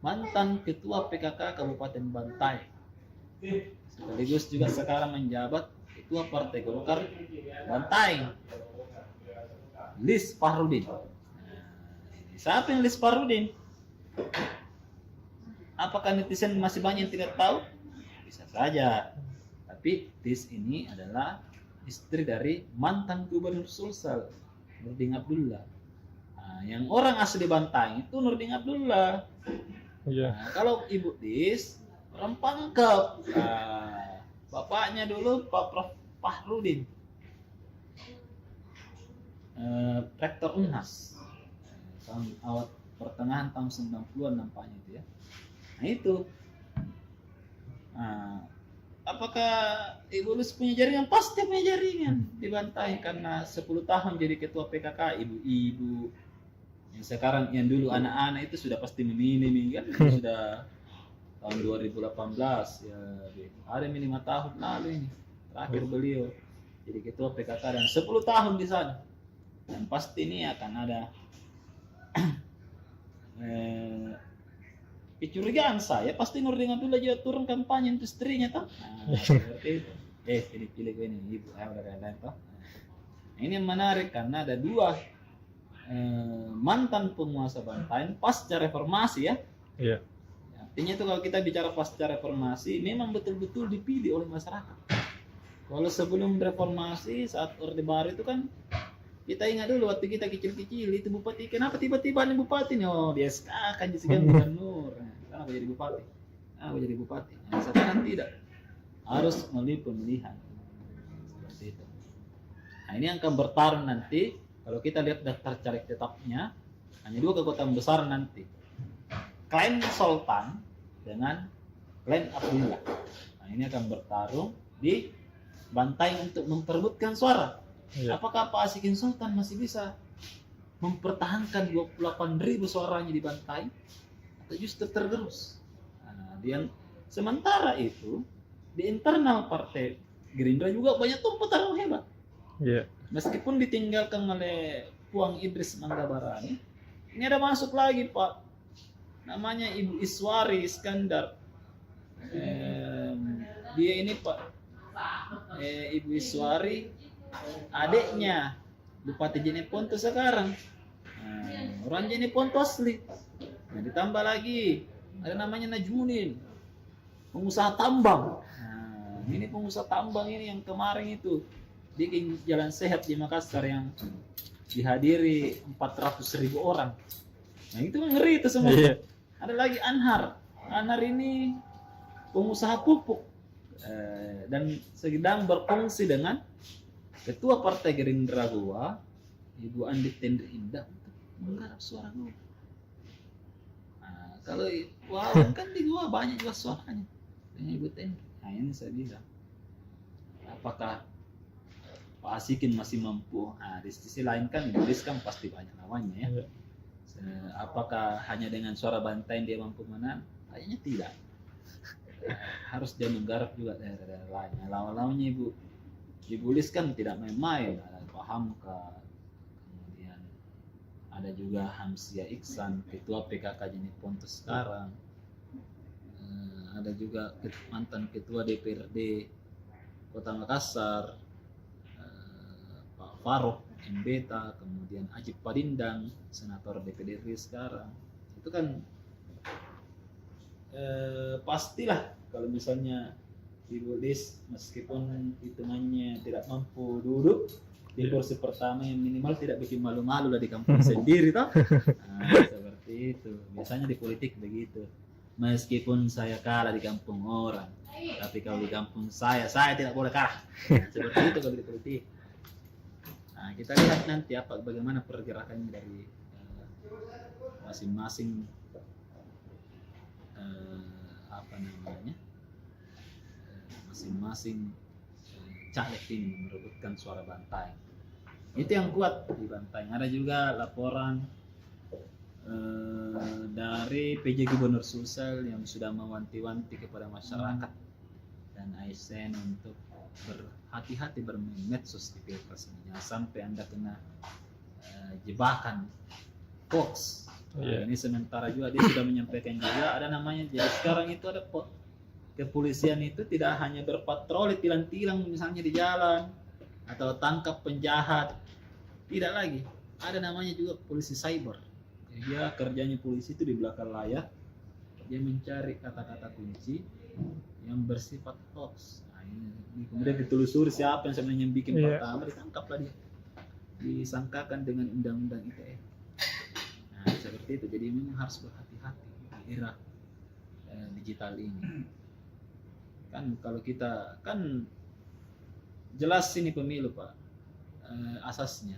[SPEAKER 4] Mantan Ketua PKK Kabupaten Bantaeng. Sekaligus juga sekarang menjabat Ketua Partai Golkar Bantaeng, Lis Fahrudin. Siapa yang Lis Fahrudin? Apakah netizen masih banyak yang tidak tahu? Bisa saja. Tapi Lis ini adalah istri dari mantan Gubernur Sulsel, Nurdin Abdullah. Nah, yang orang asli Bantaeng itu Nurdin Abdullah.
[SPEAKER 2] Iya.
[SPEAKER 4] Nah, kalau Ibu Lis orang Pangkep. Bapaknya dulu Pak Prof. Fahrudin, Rektor Unhas, tahun awal pertengahan tahun 90-an nampaknya itu ya. Nah itu, apakah Ibu Lis punya jaringan? Pasti punya jaringan di Bantaeng karena 10 tahun jadi ketua PKK. Ibu-ibu yang sekarang, yang dulu anak-anak itu sudah pasti memilih kan, sudah tahun 2018 ya, ada 5 tahun lalu ini terakhir beliau jadi ketua PKK dan 10 tahun di sana, dan pasti ini akan ada kecurigaan saya pasti Nurdin Abdullah juga turun kampanye untuk istrinya toh. Nah, seperti itu. Pilih gue ini ibu udah lain toh. Nah, ini yang menarik karena ada dua mantan penguasa Bantaeng pasca reformasi ya.
[SPEAKER 2] Iya.
[SPEAKER 4] Artinya itu kalau kita bicara pasca reformasi memang betul-betul dipilih oleh masyarakat. Kalau sebelum reformasi saat Orde Baru itu kan kita ingat dulu waktu kita kecil-kecil itu bupati, kenapa tiba-tiba nih bupati nih? Oh dia kan jadi gubernur. Kenapa jadi bupati? Kenapa jadi bupati? Nah, sekarang tidak, harus melalui pemilihan seperti itu. Nah ini yang akan bertarung nanti. Kalau kita lihat daftar caleg tetapnya hanya 2 kekuatan besar nanti. Klan Sultan dengan Klan Abdullah. Nah, ini akan bertarung di Bantaeng untuk memperebutkan suara. Iya. Apakah Pak Azikin Sultan masih bisa mempertahankan 28.000 suaranya di Bantaeng atau justru tergerus? Nah, sementara itu di internal Partai Gerindra juga banyak petarung hebat.
[SPEAKER 2] Iya.
[SPEAKER 4] Meskipun ditinggalkan oleh Puang Idris Manggabarani, ini ada masuk lagi Pak, namanya Ibu Iswari Iskandar. Dia ini Pak, Ibu Iswari adiknya Bupati Jeneponto sekarang. Orang Jeneponto asli. Nah, ditambah lagi ada namanya Najmuddin, pengusaha tambang. Nah, ini pengusaha tambang ini yang kemarin itu bikin jalan sehat di Makassar yang dihadiri 400.000 orang. Nah itu ngeri itu semua. Yeah. Ada lagi Anhar ini pengusaha pupuk dan sedang berfungsi dengan Ketua Partai Gerindra gua, Ibu Andi Tender Indah untuk menggarap suara gua. Nah, kalau Wawan kan di gua banyak juga suaranya dengan Ibu Tender. Nah ini saya bilang, apakah Pak Asikin masih mampu? Nah, di sisi lain kan Idris kan pasti banyak namanya ya. Apakah hanya dengan suara bantai dia mampu menang? Kayaknya tidak. Harus dia menggarap juga daerah-daerah lain. Nah, lawan-lawannya Ibu Lis kan tidak main-main. Ada Pak Hamka, kemudian ada juga Hamsia Iksan, ketua PKK Jenis Pontus sekarang. Ada juga mantan ketua DPRD Kota Makassar, Pak Faruk Mbeta, kemudian Ajib Padindang, senator DPD RI sekarang. Itu kan pastilah kalau misalnya Ibu Lis meskipun hitungannya tidak mampu duduk di kursi pertama, yang minimal tidak bikin malu-malu lah di kampung sendiri toh. Nah, seperti itu. Biasanya di politik begitu. Meskipun saya kalah di kampung orang, tapi kalau di kampung saya tidak boleh kalah. Nah, seperti itu kalau di politik. Nah, kita lihat nanti bagaimana pergerakannya dari masing-masing masing-masing caleg ini merebutkan suara Bantaeng. Itu yang kuat di Bantaeng. Ada juga laporan dari PJ Gubernur Sulsel yang sudah mewanti-wanti kepada masyarakat dan ASN untuk berhati-hati bermain medsos di Pilpres ini. Jangan sampai Anda kena jebakan hoax. Nah, ini sementara juga dia sudah menyampaikan juga ada namanya. Jadi sekarang itu ada kepolisian itu tidak hanya berpatroli tilang-tilang misalnya di jalan atau tangkap penjahat. Tidak lagi. Ada namanya juga polisi cyber. Dia kerjanya polisi itu di belakang layar, dia mencari kata-kata kunci yang bersifat hoax. Nah, ini kemudian ditelusuri siapa yang sebenarnya bikin pertama, ditangkaplah dia, disangkakan dengan undang-undang ITE. Nah seperti itu. Jadi memang harus berhati-hati di era digital ini. Kan kalau kita kan jelas ini pemilu Pak, asasnya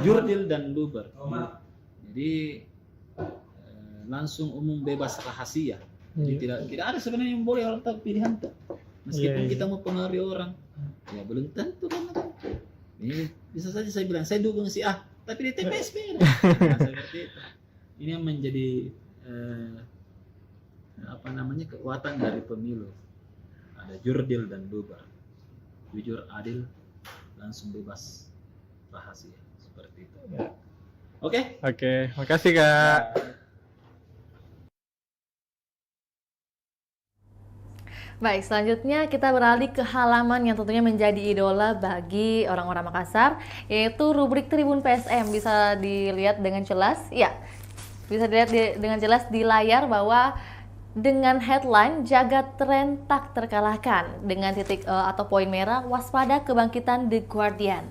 [SPEAKER 4] jurdil dan luber. Jadi langsung umum bebas rahasia. Jadi tidak ada sebenarnya yang boleh orang tahu pilihan tuh. Meskipun kita mau pengaruhi orang, ya belum tentu kan. Ini bisa saja saya bilang saya dukung si A, tapi di TPS beda. Nah, seperti itu. Ini yang menjadi kekuatan dari pemilu. Ada jurdil dan luber. Jujur, adil, langsung bebas rahasia, seperti itu. Oke,
[SPEAKER 2] makasih Kak.
[SPEAKER 1] Baik, selanjutnya kita beralih ke halaman yang tentunya menjadi idola bagi orang-orang Makassar, yaitu rubrik Tribun PSM. Bisa dilihat dengan jelas, dengan jelas di layar bahwa dengan headline "Jagat Tren Tak Terkalahkan" dengan titik atau poin merah "Waspada Kebangkitan The Guardian".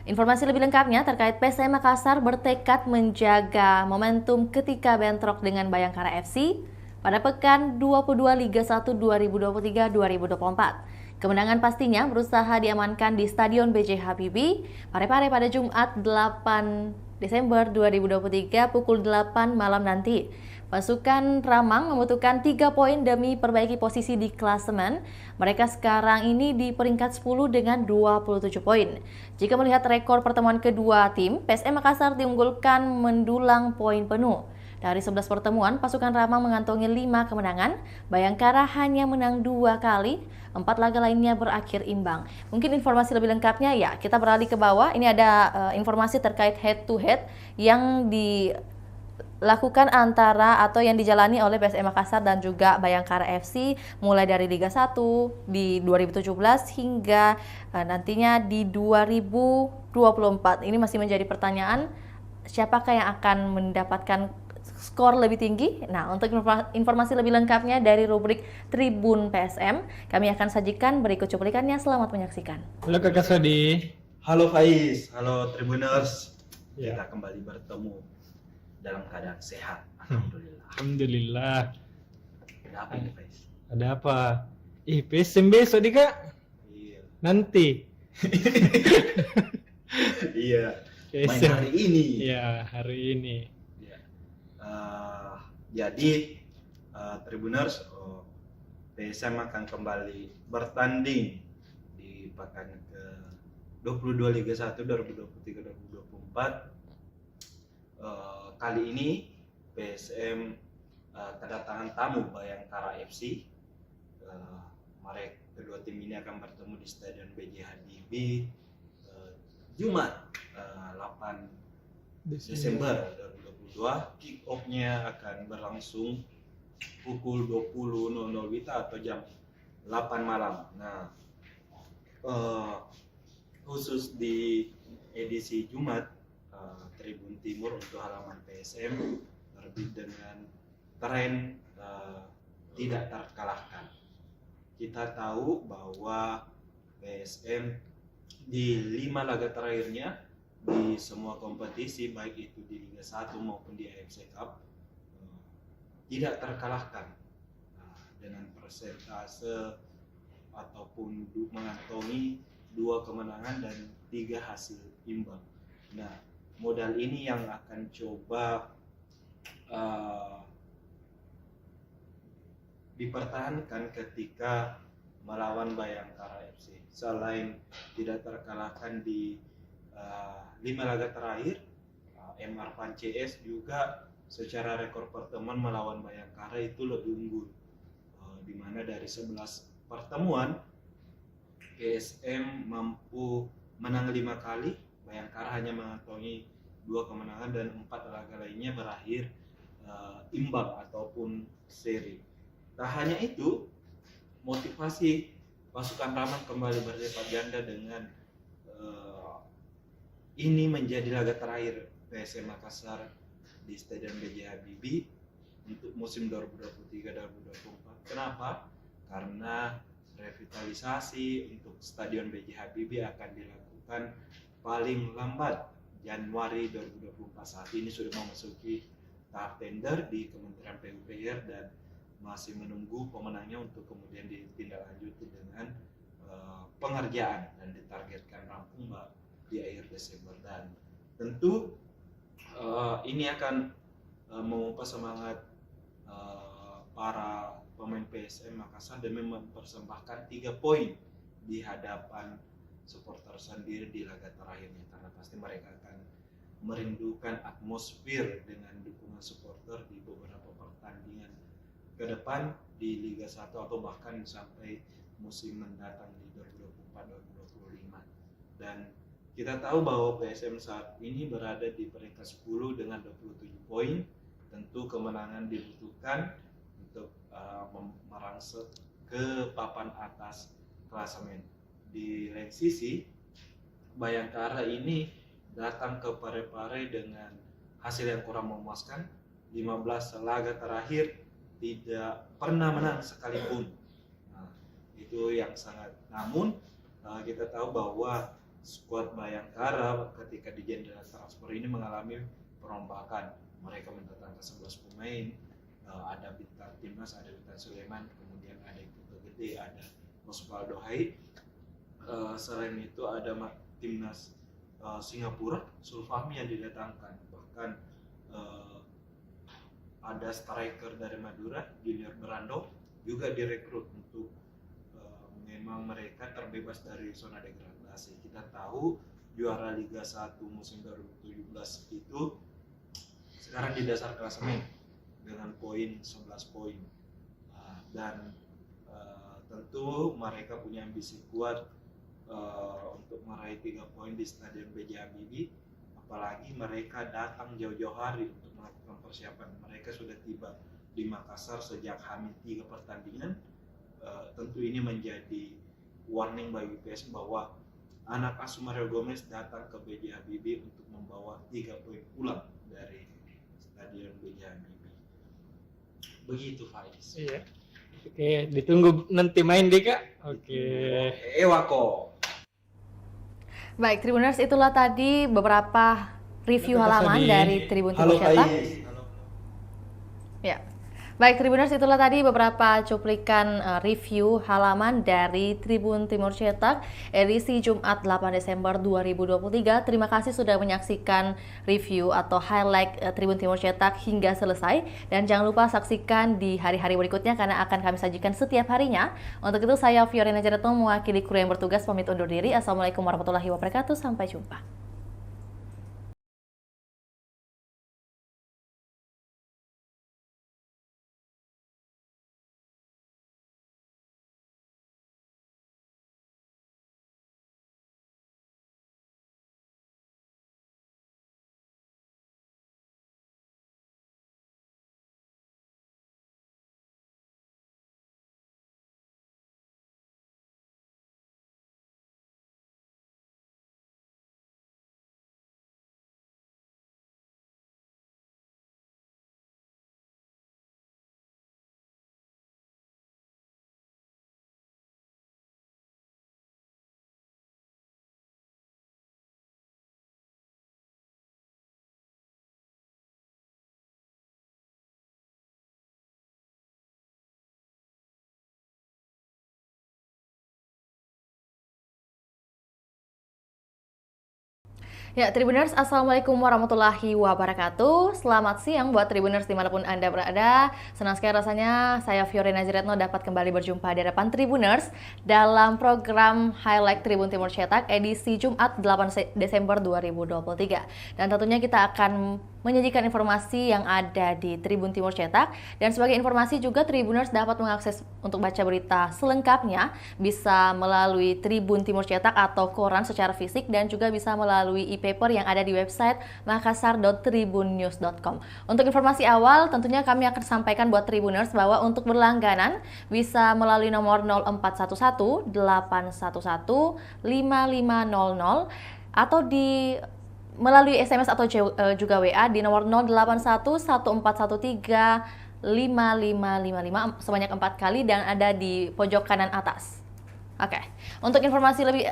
[SPEAKER 1] Informasi lebih lengkapnya terkait PSM Makassar bertekad menjaga momentum ketika bentrok dengan Bayangkara FC pada pekan 22 Liga 1 2023-2024. Kemenangan pastinya berusaha diamankan di Stadion B.J. Habibie, Parepare pada Jumat 8 Desember 2023 pukul 8 malam nanti. Pasukan Ramang membutuhkan 3 poin demi perbaiki posisi di klasemen. Mereka sekarang ini di peringkat 10 dengan 27 poin. Jika melihat rekor pertemuan kedua tim, PSM Makassar diunggulkan mendulang poin penuh. Dari 11 pertemuan, pasukan Ramang mengantongi 5 kemenangan, Bayangkara hanya menang 2 kali, 4 laga lainnya berakhir imbang. Mungkin informasi lebih lengkapnya ya, kita beralih ke bawah. Ini ada informasi terkait head to head yang dilakukan antara atau yang dijalani oleh PSM Makassar dan juga Bayangkara FC mulai dari Liga 1 di 2017 hingga nantinya di 2024. Ini masih menjadi pertanyaan, siapakah yang akan mendapatkan skor lebih tinggi? Nah, untuk informasi lebih lengkapnya dari rubrik Tribun PSM, kami akan sajikan berikut cuplikannya. Selamat menyaksikan.
[SPEAKER 2] Halo Kakak Sodi.
[SPEAKER 5] Halo Faiz, halo Tribuners. Kita kembali bertemu dalam keadaan sehat. Alhamdulillah.
[SPEAKER 2] Alhamdulillah.
[SPEAKER 5] Ada apa ini Faiz?
[SPEAKER 2] Ada apa? PSM besok nih Kak.
[SPEAKER 5] Iya.
[SPEAKER 2] nanti.
[SPEAKER 5] Iya, main
[SPEAKER 2] PSM.
[SPEAKER 5] hari ini.
[SPEAKER 2] Ya, hari ini.
[SPEAKER 5] Ya. Jadi Tribuners, PSM akan kembali bertanding di pekan ke 22 Liga 1 2023-2024. Kali ini PSM kedatangan tamu Bayangkara FC. Mereka kedua tim ini akan bertemu di Stadion B.J. Habibie Jumat 8 Desember 2022. Kick off-nya akan berlangsung pukul 20.00 WITA atau jam 8 malam. Nah, khusus di edisi Jumat, Tribun Timur untuk halaman PSM terbit dengan tren tidak terkalahkan. Kita tahu bahwa PSM di 5 laga terakhirnya di semua kompetisi, baik itu di Liga 1 maupun di AFC Cup, tidak terkalahkan dengan persentase ataupun mengantongi 2 kemenangan dan 3 hasil imbang. Nah, modal ini yang akan coba dipertahankan ketika melawan Bayangkara FC. Selain tidak terkalahkan di 5 laga terakhir, MR Pan CS juga secara rekor pertemuan melawan Bayangkara itu lebih unggul, di mana dari 11 pertemuan PSM mampu menang 5 kali, Bayangkara hanya mengantongi 2 kemenangan dan 4 laga lainnya berakhir imbang ataupun seri. Tak hanya itu, motivasi pasukan Rahmat kembali berlipat ganda dengan ini menjadi laga terakhir PSM Makassar di Stadion B.J. Habibie untuk musim 2023-2024. Kenapa? Karena revitalisasi untuk Stadion B.J. Habibie akan dilakukan paling lambat Januari 2024. Saat ini sudah memasuki tahap tender di Kementerian PUPR dan masih menunggu pemenangnya untuk kemudian ditindaklanjuti dengan pengerjaan dan ditargetkan rampung di akhir Desember. Dan tentu ini akan memupas semangat para pemain PSM Makassar demi mempersembahkan 3 poin di hadapan supporter sendiri di laga terakhirnya, karena pasti mereka akan merindukan atmosfer dengan dukungan supporter di beberapa pertandingan ke depan di Liga 1 atau bahkan sampai musim mendatang di 2024-2025. Dan kita tahu bahwa PSM saat ini berada di peringkat 10 dengan 27 poin. Tentu kemenangan dibutuhkan untuk merangsek ke papan atas klasemen. Di lain sisi, Bayangkara ini datang ke Parepare dengan hasil yang kurang memuaskan. 15 laga terakhir tidak pernah menang sekalipun. Nah, itu yang sangat. Namun kita tahu bahwa skuad Bayangkara ketika di jendela transfer ini mengalami perombakan. Mereka mendatangkan 11 pemain, ada bintang timnas, ada bintang Sulaiman, kemudian ada Putu Gede, ada Osvaldo Hai. Selain itu ada timnas Singapura, Sulfahmi yang didatangkan. Bahkan ada striker dari Madura, Junior Brando, juga direkrut untuk memang mereka terbebas dari zona degradasi. Kita tahu juara Liga 1 musim 2017 itu sekarang di dasar klasemen dengan poin 11 poin. Dan tentu mereka punya ambisi kuat untuk meraih 3 poin di Stadion B.J. Habibie. Apalagi mereka datang jauh-jauh hari untuk melakukan persiapan. Mereka sudah tiba di Makassar sejak H-3 pertandingan. Tentu ini menjadi warning bagi PSM bahwa anak asuh Mario Gomez datang ke B.J. Habibie untuk membawa 3 poin pulang dari Stadion B.J. Habibie. Begitu Faiz.
[SPEAKER 2] Iya. Oke, ditunggu nanti main deh Kak. Oke.
[SPEAKER 5] Ewako.
[SPEAKER 1] Baik, Tribuners, itulah tadi beberapa review
[SPEAKER 3] Kita
[SPEAKER 1] halaman
[SPEAKER 3] tadi-
[SPEAKER 1] dari Tribun
[SPEAKER 5] Halo
[SPEAKER 1] Timur Cetak.
[SPEAKER 5] Faiz.
[SPEAKER 1] Ya. Baik, Tribuners, itulah tadi beberapa cuplikan review halaman dari Tribun Timur Cetak edisi Jumat 8 Desember 2023. Terima kasih sudah menyaksikan review atau highlight Tribun Timur Cetak hingga selesai. Dan jangan lupa saksikan di hari-hari berikutnya karena akan kami sajikan setiap harinya. Untuk itu saya Fiorina Jaretno mewakili kru yang bertugas pamit undur diri. Assalamualaikum warahmatullahi wabarakatuh. Sampai jumpa. Ya, Tribuners, Assalamualaikum warahmatullahi wabarakatuh. Selamat siang buat Tribuners dimanapun Anda berada. Senang sekali rasanya saya Fiorina Jaretno dapat kembali berjumpa di hadapan Tribuners dalam program Highlight Tribun Timur Cetak edisi Jumat 8 Desember 2023. Dan tentunya kita akan menyajikan informasi yang ada di Tribun Timur Cetak. Dan sebagai informasi juga Tribuners dapat mengakses untuk baca berita selengkapnya bisa melalui Tribun Timur Cetak atau koran secara fisik dan juga bisa melalui e-paper yang ada di website makassar.tribunnews.com. Untuk informasi awal tentunya kami akan sampaikan buat Tribuners bahwa untuk berlangganan bisa melalui nomor 0411 811 5500 atau melalui SMS atau juga WA di nomor 081 1413 5555 sebanyak 4 kali dan ada di pojok kanan atas. Oke, untuk informasi lebih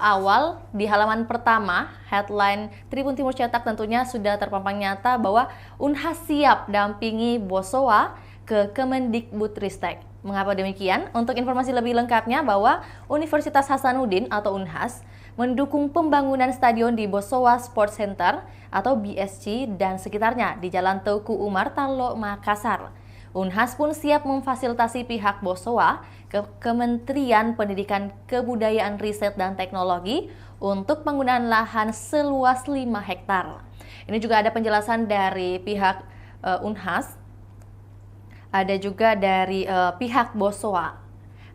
[SPEAKER 1] awal di halaman pertama, headline Tribun Timur Cetak tentunya sudah terpampang nyata bahwa Unhas siap dampingi Bosowa ke Kemendikbudristek. Mengapa demikian? Untuk informasi lebih lengkapnya bahwa Universitas Hasanuddin atau Unhas mendukung pembangunan stadion di Bosowa Sports Center atau BSC dan sekitarnya di Jalan Teuku Umar, Talo, Makassar. Unhas pun siap memfasilitasi pihak Bosowa ke Kementerian Pendidikan Kebudayaan Riset dan Teknologi untuk penggunaan lahan seluas 5 hektar. Ini juga ada penjelasan dari pihak Unhas, ada juga dari pihak Bosowa.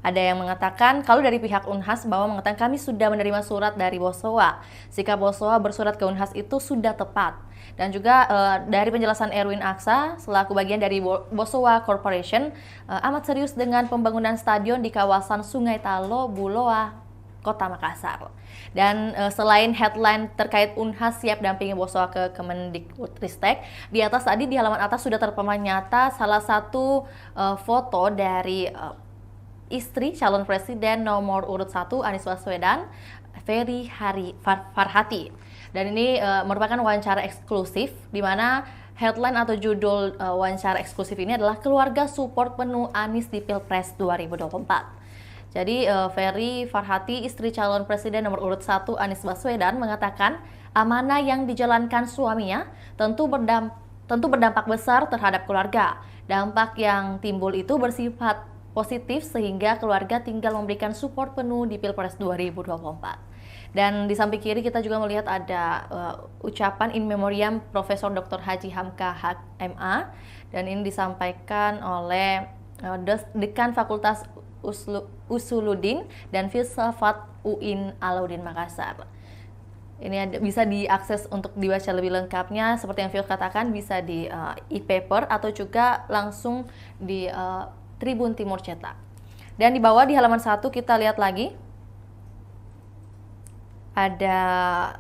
[SPEAKER 1] Ada yang mengatakan, kalau dari pihak Unhas bahwa mengatakan kami sudah menerima surat dari Bosowa. Sikap Bosowa bersurat ke Unhas itu sudah tepat. Dan juga dari penjelasan Erwin Aksa, selaku bagian dari Bosowa Corporation, amat serius dengan pembangunan stadion di kawasan Sungai Talo, Buloa, Kota Makassar. Dan selain headline terkait Unhas siap dampingi Bosowa ke Kemendikbudristek, di atas tadi di halaman atas sudah terpampang nyata salah satu foto dari istri calon presiden nomor urut 1 Anies Baswedan, Ferry Farhati. Dan ini merupakan wawancara eksklusif di mana headline atau judul wawancara eksklusif ini adalah Keluarga Support Penuh Anies di Pilpres 2024. Jadi Ferry Farhati, istri calon presiden nomor urut 1 Anies Baswedan mengatakan amanah yang dijalankan suaminya tentu berdampak besar terhadap keluarga. Dampak yang timbul itu bersifat positif sehingga keluarga tinggal memberikan support penuh di Pilpres 2024. Dan di samping kiri kita juga melihat ada ucapan in memoriam Profesor Dr. Haji Hamka MA dan ini disampaikan oleh Dekan Fakultas Usuluddin dan Filsafat UIN Alauddin Makassar. Ini bisa diakses untuk dibaca lebih lengkapnya seperti yang Phil katakan bisa di e-paper atau juga langsung di Tribun Timur Cetak. Dan di bawah di halaman 1 kita lihat lagi ada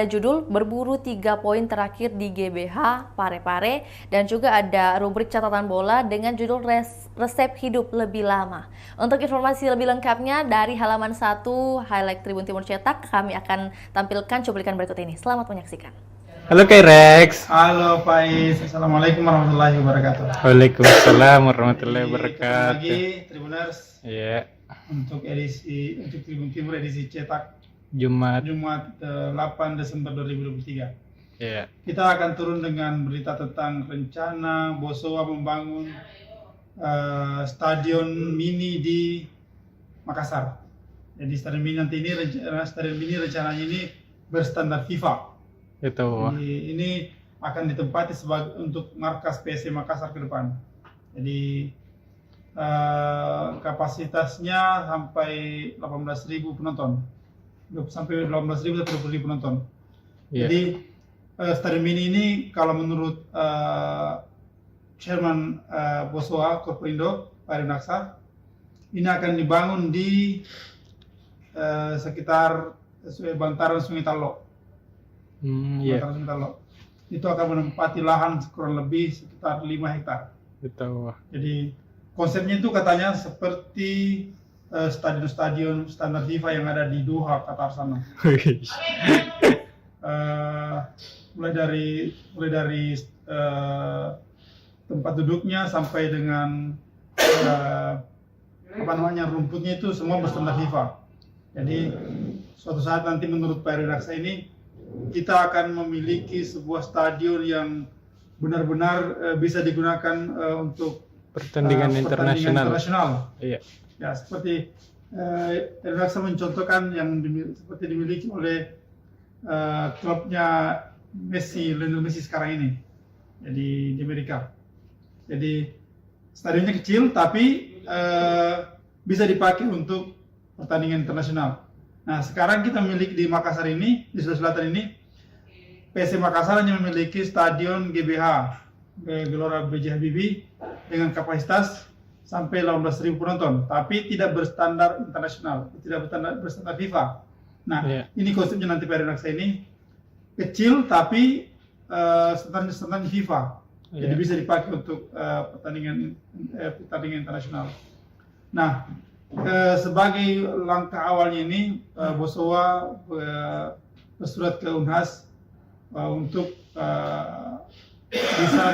[SPEAKER 1] judul berburu 3 poin terakhir di GBH Parepare dan juga ada rubrik catatan bola dengan judul resep hidup lebih lama. Untuk informasi lebih lengkapnya dari halaman 1 highlight Tribun Timur Cetak kami akan tampilkan cuplikan berikut ini. Selamat menyaksikan.
[SPEAKER 2] Halo Kak Rex.
[SPEAKER 3] Halo Faiz, Assalamualaikum warahmatullahi wabarakatuh.
[SPEAKER 2] Waalaikumsalam warahmatullahi
[SPEAKER 3] Jadi, ketemu
[SPEAKER 2] wabarakatuh.
[SPEAKER 3] lagi Tribuners
[SPEAKER 2] Iya,
[SPEAKER 3] untuk Tribun Timur edisi cetak
[SPEAKER 2] Jumat.
[SPEAKER 3] Jumat 8 Desember 2023.
[SPEAKER 2] Iya.
[SPEAKER 3] Kita akan turun dengan berita tentang rencana Bosowa membangun stadion mini di Makassar. Jadi stadion mini rencananya ini berstandar FIFA.
[SPEAKER 2] Itu.
[SPEAKER 3] Jadi ini akan ditempati untuk markas PSM Makassar ke depan. Jadi kapasitasnya sampai 18.000 penonton, sampai 18.000 atau 20.000 penonton.
[SPEAKER 2] Iya.
[SPEAKER 3] Jadi stadion mini ini kalau menurut Chairman Bosowa Korporindo Pak Heri Naksa, ini akan dibangun di sekitar bantaran Sungai Talok.
[SPEAKER 2] Iya.
[SPEAKER 3] Bantaran Sungai Talok. Itu akan menempati lahan kurang lebih sekitar 5 hektar.
[SPEAKER 2] Itu.
[SPEAKER 3] Jadi konsepnya itu katanya seperti stadion-stadion standar FIFA yang ada di Doha, Qatar sana. Mulai dari tempat duduknya sampai dengan rumputnya itu semua berstandar FIFA. Jadi suatu saat nanti menurut Pak Heri Naksa ini kita akan memiliki sebuah stadion yang benar-benar bisa digunakan untuk
[SPEAKER 2] Pertandingan internasional. Iya.
[SPEAKER 3] Ya, seperti Heri Naksa mencontohkan yang seperti dimiliki oleh klubnya Lionel Messi sekarang ini, jadi di Amerika. Jadi stadionnya kecil tapi bisa dipakai untuk pertandingan internasional. Nah, sekarang kita memiliki di Makassar ini, di Sulawesi Selatan ini, PSM Makassar hanya memiliki stadion GBH, Gelora B.J. Habibie, dengan kapasitas sampai 18.000 penonton, tapi tidak berstandar internasional, tidak berstandar FIFA. Nah, ini konsepnya nanti Pak Heri Naksa ini kecil tapi standar FIFA, jadi bisa dipakai untuk pertandingan internasional. Nah, sebagai langkah awalnya ini Bosowa bersurat ke Unhas untuk bisa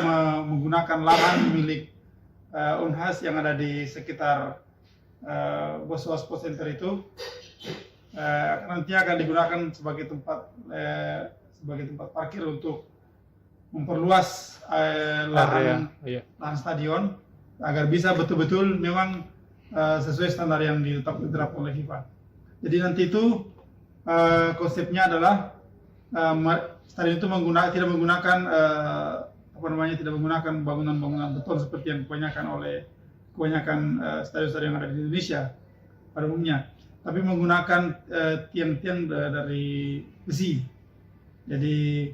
[SPEAKER 3] menggunakan lahan milik Unhas yang ada di sekitar Bosowa Sports Center itu. Nanti akan digunakan sebagai tempat parkir untuk memperluas lahan stadion agar bisa betul-betul memang sesuai standar yang diterapkan oleh FIFA. Jadi nanti itu konsepnya adalah stadion itu tidak menggunakan bangunan-bangunan beton seperti yang kebanyakan stadion-stadion yang ada di Indonesia pada umumnya, tapi menggunakan tiang-tiang dari besi. Jadi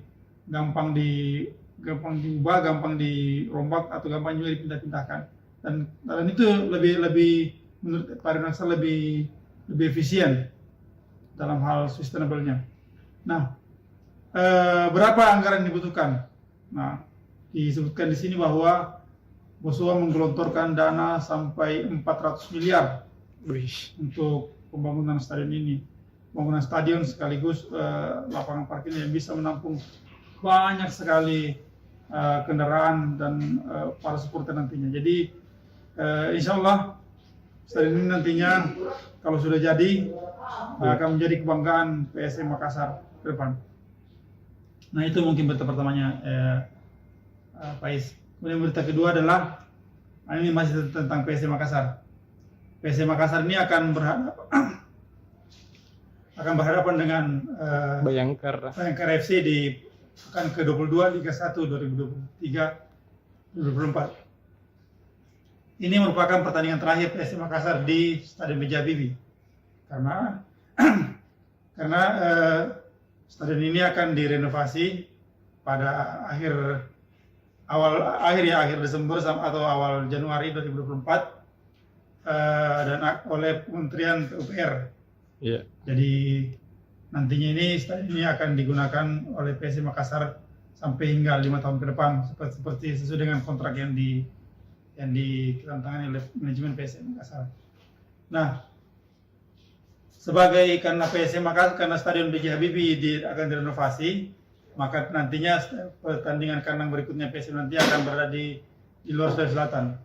[SPEAKER 3] gampang diubah, gampang dirombak atau gampang juga dipindah-pindahkan. Dan itu lebih menurut Pak Heri Naksa lebih efisien dalam hal sustainable-nya. Nah, berapa anggaran yang dibutuhkan? Nah, disebutkan di sini bahwa Bosowa menggelontorkan dana sampai 400 miliar untuk pembangunan stadion ini. Pembangunan stadion sekaligus lapangan parkir yang bisa menampung banyak sekali kendaraan dan para supporter nantinya. Jadi insya Allah stadion ini nantinya kalau sudah jadi akan menjadi kebanggaan PSM Makassar ke depan. Nah, itu mungkin berita pertamanya, Faiz. Kemudian berita kedua adalah ini masih tentang PSM Makassar. PSM Makassar ini akan berhadapan dengan
[SPEAKER 2] Bayangkara
[SPEAKER 3] FC di pekan ke-22 Liga 1 2023-2024. Ini merupakan pertandingan terakhir PSM Makassar di Stadion B.J. Habibie. Karena stadion ini akan direnovasi pada akhir Desember atau awal Januari 2024 dan oleh Kementerian PUPR.
[SPEAKER 2] Iya.
[SPEAKER 3] Jadi nantinya ini stadion ini akan digunakan oleh PSM Makassar sampai hingga 5 tahun ke depan seperti sesuai dengan kontrak yang ditandatangani oleh manajemen PSM Makassar. Nah, karena PSM Makassar, karena stadion B.J. Habibie akan direnovasi, maka nantinya pertandingan kandang berikutnya PSM nanti akan berada di luar Sulawesi Selatan.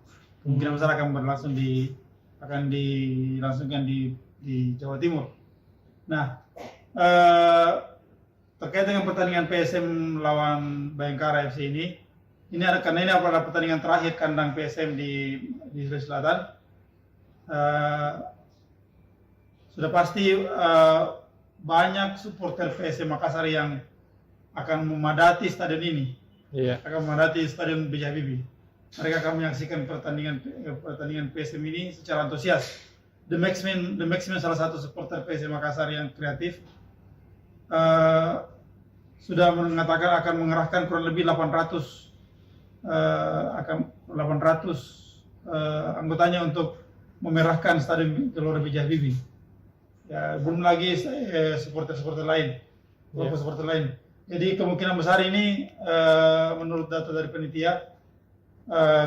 [SPEAKER 3] Kemungkinan besar akan dilangsungkan di Jawa Timur. Nah, terkait dengan pertandingan PSM lawan Bayangkara FC karena ini adalah pertandingan terakhir kandang PSM di Sulawesi Selatan. Sudah pasti banyak supporter PSM Makassar yang akan memadati stadion ini, akan memadati stadion B.J. Habibie. Mereka akan menyaksikan pertandingan PSM ini secara antusias. The Maxman salah satu supporter PSM Makassar yang kreatif sudah mengatakan akan mengerahkan kurang lebih 800 anggotanya untuk memerahkan stadion Gelora B.J. Habibie. Ya, belum lagi supporter lain, supporter lain. Jadi kemungkinan besar ini menurut data dari panitia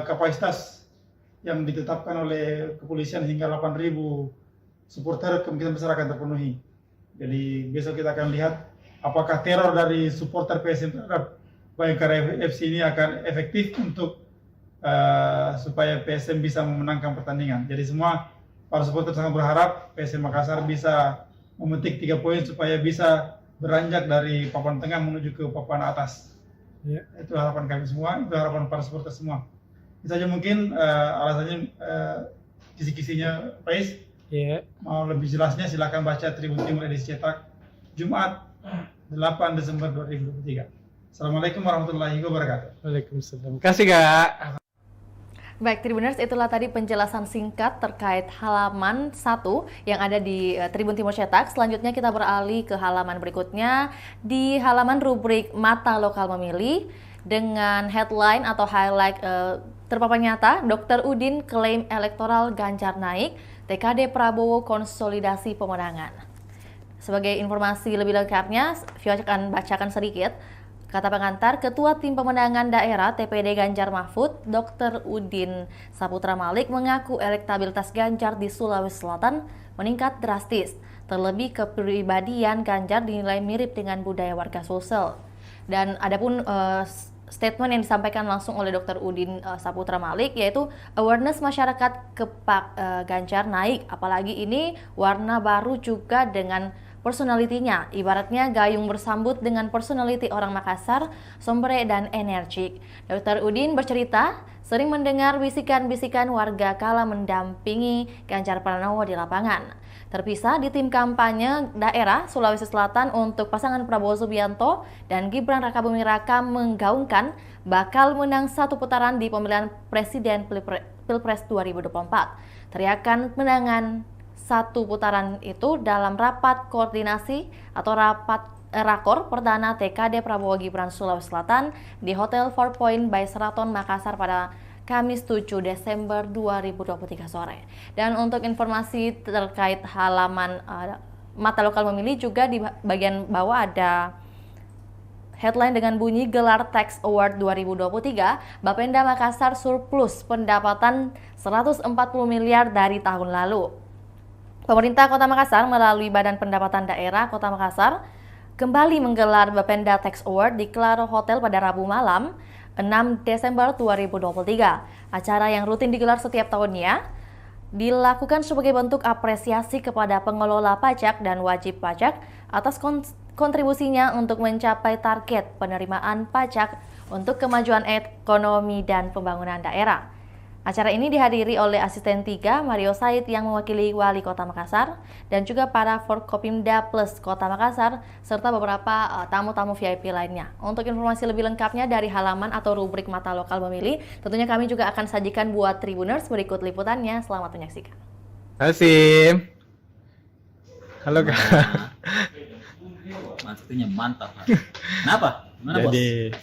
[SPEAKER 3] kapasitas yang ditetapkan oleh kepolisian hingga 8.000 supporter kemungkinan besar akan terpenuhi. Jadi besok kita akan lihat apakah teror dari supporter PSM terhadap Bayangkara FC ini akan efektif untuk supaya PSM bisa memenangkan pertandingan. Jadi semua para supporter sangat berharap PSM Makassar bisa memetik 3 poin supaya bisa beranjak dari papan tengah menuju ke papan atas. Itu harapan kami semua, itu harapan para supporter semua. Itu saja mungkin alasannya kisi-kisinya Faiz. Mau lebih jelasnya silakan baca Tribun Timur edisi cetak Jumat 8 Desember 2023. Assalamualaikum warahmatullahi wabarakatuh.
[SPEAKER 2] Waalaikumsalam. Terima kasih Kak.
[SPEAKER 1] Baik, Tribuners, itulah tadi penjelasan singkat terkait halaman 1 yang ada di Tribun Timur Cetak. Selanjutnya kita beralih ke halaman berikutnya, di halaman rubrik Mata Lokal Memilih dengan headline atau highlight terpapan nyata, Dr. Udin klaim elektoral Ganjar naik, TKD Prabowo konsolidasi pemenangan. Sebagai informasi lebih lengkapnya, Vio akan bacakan sedikit. Kata pengantar, Ketua Tim Pemenangan Daerah TPD Ganjar Mahfud, Dr. Udin Saputra Malik mengaku elektabilitas Ganjar di Sulawesi Selatan meningkat drastis. Terlebih kepribadian Ganjar dinilai mirip dengan budaya warga Sulsel. Dan adapun statement yang disampaikan langsung oleh Dr. Udin Saputra Malik, yaitu awareness masyarakat ke Ganjar naik, apalagi ini warna baru juga dengan personalitinya, ibaratnya gayung bersambut dengan personality orang Makassar, sombre dan energik. Dr. Udin bercerita, sering mendengar bisikan-bisikan warga kala mendampingi Ganjar Pranowo di lapangan. Terpisah di tim kampanye daerah Sulawesi Selatan untuk pasangan Prabowo Subianto dan Gibran Rakabuming Raka menggaungkan bakal menang 1 putaran di pemilihan presiden Pilpres 2024. Teriakan menangan 1 putaran itu dalam rapat koordinasi atau rapat rakor perdana TKD Prabowo Gibran Sulawesi Selatan di Hotel 4 Point by Sheraton Makassar pada Kamis 7 Desember 2023 sore. Dan untuk informasi terkait halaman Mata Lokal Memilih juga di bagian bawah ada headline dengan bunyi gelar Tax Award 2023, Bapenda Makassar surplus pendapatan 140 miliar dari tahun lalu. Pemerintah Kota Makassar melalui Badan Pendapatan Daerah Kota Makassar kembali menggelar Bapenda Tax Award di Claro Hotel pada Rabu malam 6 Desember 2023. Acara yang rutin digelar setiap tahunnya dilakukan sebagai bentuk apresiasi kepada pengelola pajak dan wajib pajak atas kontribusinya untuk mencapai target penerimaan pajak untuk kemajuan ekonomi dan pembangunan daerah. Acara ini dihadiri oleh Asisten 3 Mario Said yang mewakili Wali Kota Makassar dan juga para Forkopimda Plus Kota Makassar serta beberapa tamu-tamu VIP lainnya. Untuk informasi lebih lengkapnya dari halaman atau rubrik Mata Lokal Memilih, tentunya kami juga akan sajikan buat Tribuners berikut liputannya. Selamat menyaksikan.
[SPEAKER 2] Kasih. Halo Kak.
[SPEAKER 4] Maksudnya mantap. Kenapa? Gimana,
[SPEAKER 2] Jadi,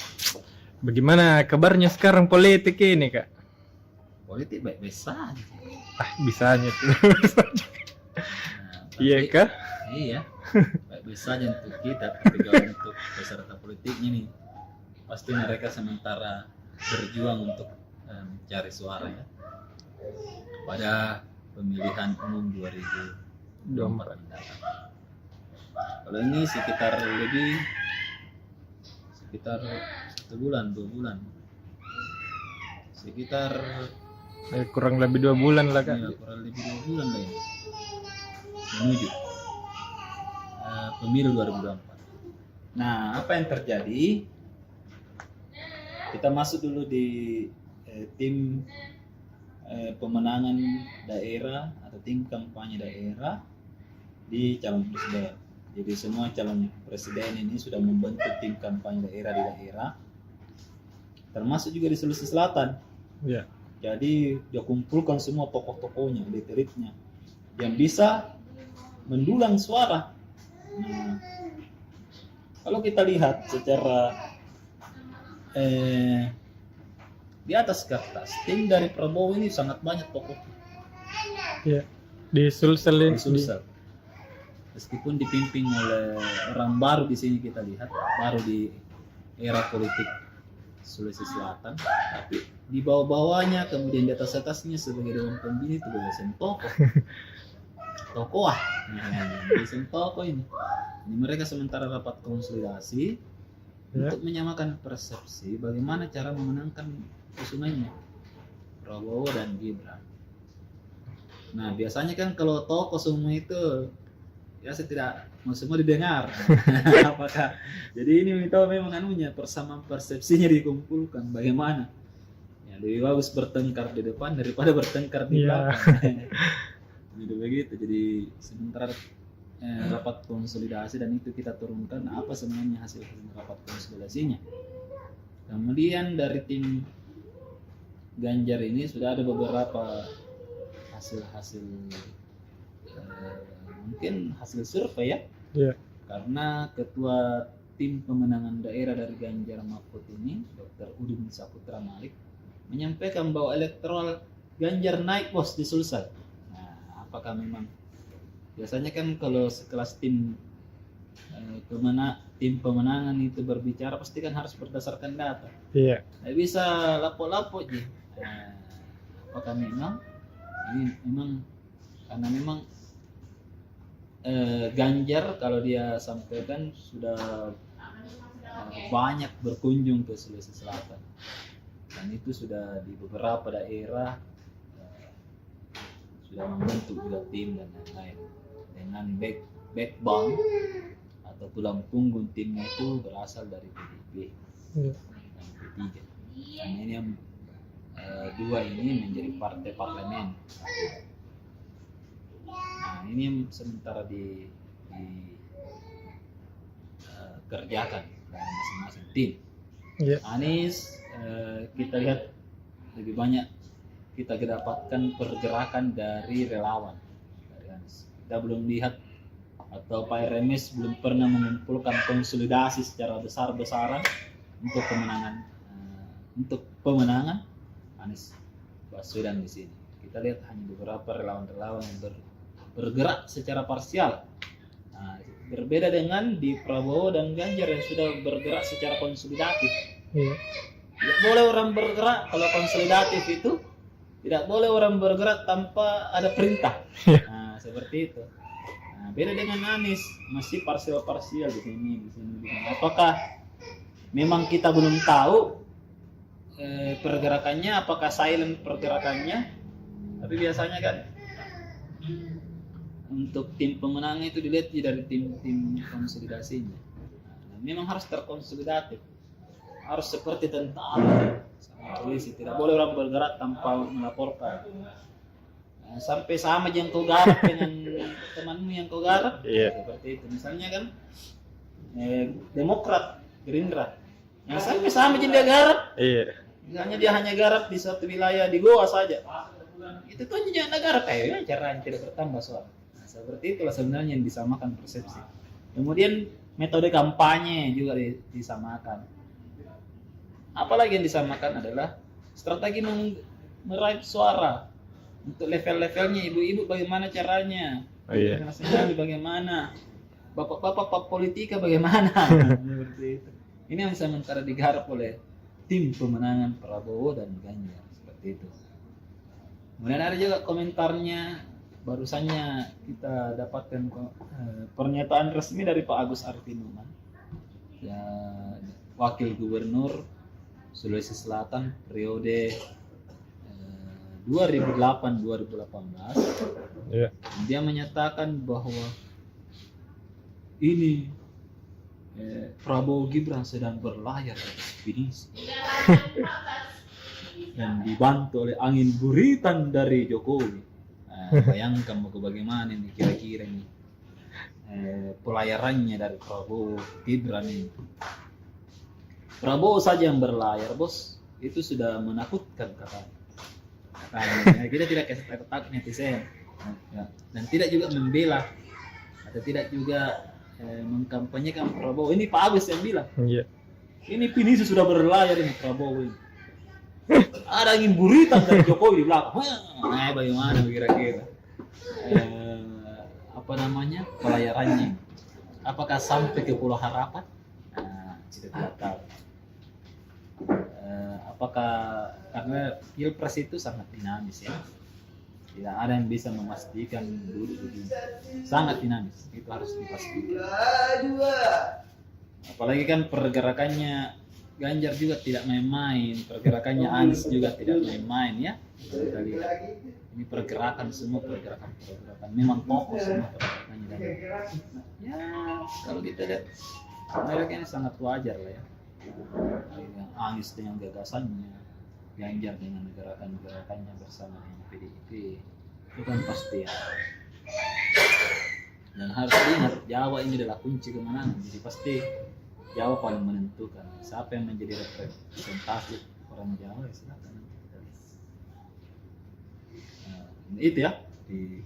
[SPEAKER 2] bagaimana kabarnya sekarang politik ini Kak?
[SPEAKER 4] Politik baik-baik saja.
[SPEAKER 2] Bisanya tuh. Iya
[SPEAKER 4] Tapi-
[SPEAKER 2] Kak?
[SPEAKER 4] Iya, baik-baik saja untuk kita, tapi kalau untuk peserta politiknya nih, pasti mereka sementara berjuang untuk mencari suara ya pada pemilihan umum 2024 mendatang. Kalau ini sekitar lebih sekitar 1 bulan 2 bulan, sekitar
[SPEAKER 2] Kurang lebih 2 bulan lah Kak.
[SPEAKER 4] ya, kurang lebih 2 bulan lah ini menuju pemilu 2024. Nah, apa yang terjadi? Kita masuk dulu di tim pemenangan daerah atau tim kampanye daerah di calon presiden. Jadi semua calon presiden ini sudah membentuk tim kampanye daerah di daerah, termasuk juga di Sulawesi Selatan.
[SPEAKER 2] Iya.
[SPEAKER 4] Jadi dia kumpulkan semua tokoh-tokohnya, elit-elitnya yang bisa mendulang suara. Nah, kalau kita lihat secara di atas kertas, tim dari Prabowo ini sangat banyak tokoh
[SPEAKER 2] Iya. Di Sulsel
[SPEAKER 4] di Sulsel. Meskipun dipimpin oleh orang baru di sini, kita lihat baru di era politik Sulawesi Selatan, tapi di bawah-bawahnya kemudian di atas-atasnya sebagai dewan pembina itu dosen tokoh dosen tokoh ini mereka sementara rapat konsolidasi untuk menyamakan persepsi bagaimana cara memenangkan usungannya Prabowo dan Gibran. Nah, biasanya kan kalau tokoh semua itu ya tidak mau semua didengar. Apakah jadi ini kita memang anunya persamaan persepsinya dikumpulkan bagaimana ya, lebih bagus bertengkar di depan daripada bertengkar di belakang. Jadi begitu. Jadi sementara rapat konsolidasi dan itu kita turunkan apa sebenarnya hasil rapat konsolidasinya. Kemudian dari tim Ganjar ini sudah ada beberapa hasil mungkin hasil survei ya.
[SPEAKER 2] Iya.
[SPEAKER 4] Karena ketua tim pemenangan daerah dari Ganjar Mahfud ini, Dr. Udin Saputra Malik, menyampaikan bahwa elektoral Ganjar naik bos di Sulsel. Nah, apakah memang biasanya kan kalau sekelas tim pemenangan itu berbicara pasti kan harus berdasarkan data.
[SPEAKER 2] Iya.
[SPEAKER 4] Nggak bisa lapo-lapo aja. Apakah memang ini memang karena memang Ganjar kalau dia sampaikan sudah banyak berkunjung ke Sulawesi Selatan dan itu sudah di beberapa daerah sudah membentuk juga tim dan lain-lain dengan backbone atau tulang punggung timnya itu berasal dari PDIP dan P3. Dan ini yang dua ini menjadi partai parlemen. Nah, ini yang sementara kerjakan dari masing-masing tim.
[SPEAKER 2] Iya.
[SPEAKER 4] Anies kita lihat lebih banyak kita dapatkan pergerakan dari relawan dari Anies. Kita belum lihat atau Pak Remes belum pernah mengumpulkan konsolidasi secara besar-besaran untuk pemenangan Anies Baswedan di sini. Kita lihat hanya beberapa relawan-relawan yang bergerak secara parsial. Nah, berbeda dengan di Prabowo dan Ganjar yang sudah bergerak secara konsolidatif.
[SPEAKER 2] Iya.
[SPEAKER 4] Tidak boleh orang bergerak kalau konsolidatif itu tidak boleh orang bergerak tanpa ada perintah. Nah, seperti itu. Nah, beda dengan Anies masih parsial-parsial di sini. Apakah memang kita belum tahu pergerakannya, apakah silent pergerakannya? Tapi biasanya kan untuk tim pemenang itu dilihat dari tim konsolidasinya. Nah, memang harus terkonsolidatif, harus seperti tentara sama polisi, tidak boleh orang bergerak tanpa melaporkan. Nah, sampai sama yang kau garap dengan temanmu yang kau garap, seperti itu. Misalnya kan Demokrat, Gerindra, yang sampai sama yang dia garap, misalnya dia hanya garap di satu wilayah di Goa saja, itu tuh hanya negara kayak cara yang tidak bertambah soal. Nah, seperti itulah sebenarnya yang disamakan persepsi. Kemudian metode kampanye juga disamakan. Apalagi yang disamakan adalah strategi meraih suara untuk level-levelnya. Ibu-ibu bagaimana caranya, nasional bagaimana, bapak-bapak politika bagaimana. Seperti itu. Ini yang sementara digarap oleh tim pemenangan Prabowo dan Ganjar seperti itu. Kemudian ada juga komentarnya, barusannya kita dapatkan pernyataan resmi dari Pak Agus Arfinuman. Ya, wakil gubernur Sulawesi Selatan periode 2008-2018.
[SPEAKER 2] Iya.
[SPEAKER 4] Dia menyatakan bahwa ini Prabowo Gibran sedang berlayar di ekspedisi dan dibantu oleh angin buritan dari Jokowi. Bayangkan mau bagaimana ini kira-kira ini pelayarannya dari Prabowo Gibran ini. Prabowo saja yang berlayar, bos, itu sudah menakutkan katanya. Kita tidak kasih takut netizen, dan tidak juga membela atau tidak juga mengkampanyekan Prabowo. Ini Pak Agus yang bilang.
[SPEAKER 2] Iya.
[SPEAKER 4] Ini Pinisi sudah berlayar ini Prabowo ini. Ada angin buritan dari Jokowi di belakang. Bagaimana kira-kira? Apa namanya pelayarannya? Apakah sampai ke Pulau Harapan? Kita tidak tahu. Apakah karena Pilpres itu sangat dinamis ya? Tidak ada yang bisa memastikan duduk begini. Sangat dinamis, itu harus dipastikan. Apalagi kan pergerakannya Ganjar juga tidak main-main, pergerakannya Anies juga tidak main-main ya. Kita lihat ini pergerakan semua pergerakan memang kokoh semua pergerakannya. Dan ya kalau kita lihat mereka ini sangat wajar lah ya. Anies dengan gagasannya, Ganjar dengan gerakannya bersama dengan PDIP, itu kan pasti ya. Dan harus diingat Jawa ini adalah kunci kemenangan, jadi pasti Jawa paling menentukan. Siapa yang menjadi representasi orang Jawa ya silakan nanti kita lihat. Itu ya di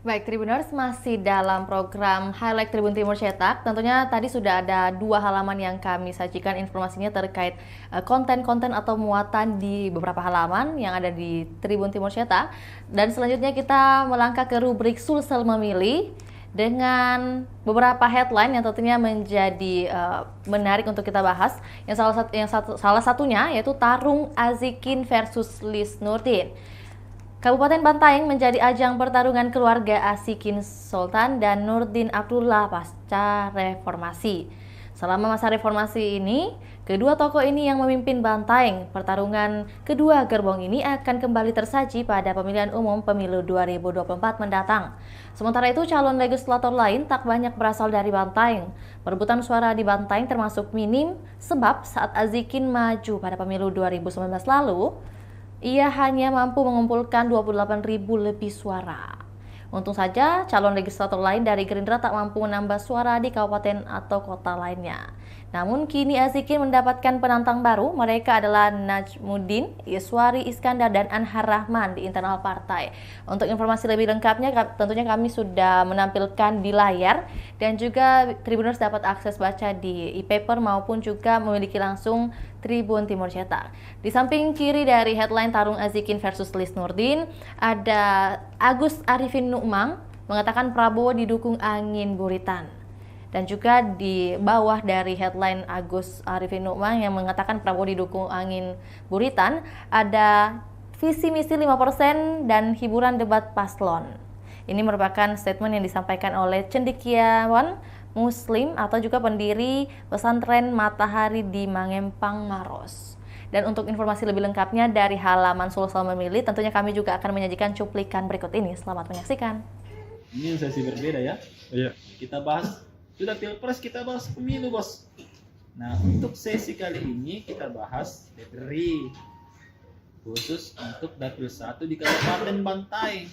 [SPEAKER 1] Baik, Tribuners, masih dalam program Highlight Tribun Timur Cetak. Tentunya tadi sudah ada 2 halaman yang kami sajikan informasinya terkait konten-konten atau muatan di beberapa halaman yang ada di Tribun Timur Cetak. Dan selanjutnya kita melangkah ke rubrik Sulsel Memilih dengan beberapa headline yang tentunya menjadi menarik untuk kita bahas. Salah satunya yaitu Tarung Azikin versus Lis Nurdin. Kabupaten Bantaeng menjadi ajang pertarungan keluarga Azikin Sultan dan Nurdin Abdullah pasca reformasi. Selama masa reformasi ini, kedua tokoh ini yang memimpin Bantaeng. Pertarungan kedua gerbong ini akan kembali tersaji pada pemilihan umum pemilu 2024 mendatang. Sementara itu, calon legislator lain tak banyak berasal dari Bantaeng. Perebutan suara di Bantaeng termasuk minim, sebab saat Azikin maju pada pemilu 2019 lalu, ia hanya mampu mengumpulkan 28.000 lebih suara. Untung saja calon legislator lain dari Gerindra tak mampu menambah suara di kabupaten atau kota lainnya. Namun kini Azikin mendapatkan penantang baru. Mereka adalah Najmuddin, Iswari Iskandar, dan Anhar Rahman di internal partai. Untuk informasi lebih lengkapnya tentunya kami sudah menampilkan di layar, dan juga Tribuners dapat akses baca di e-paper maupun juga memiliki langsung Tribun Timur Cetak. Di samping kiri dari headline Tarung Azikin versus Lis Nurdin, ada Agus Arifin Nukmang mengatakan Prabowo didukung angin buritan. Dan juga di bawah dari headline Agus Arifin Nukmang yang mengatakan Prabowo didukung angin buritan, ada visi misi 5% dan hiburan debat paslon. Ini merupakan statement yang disampaikan oleh cendekiawan Muslim atau juga pendiri pesantren Matahari di Mangempang, Maros. Dan untuk informasi lebih lengkapnya dari halaman Sulsel Memilih, tentunya kami juga akan menyajikan cuplikan berikut ini. Selamat menyaksikan.
[SPEAKER 4] Ini sesi berbeda ya.
[SPEAKER 2] Iya.
[SPEAKER 4] Kita bahas sudah Pilpres, kita bahas pemilu, bos. Nah, untuk sesi kali ini kita bahas DPRI khusus untuk Dapil 1 di Kabupaten Bantaeng.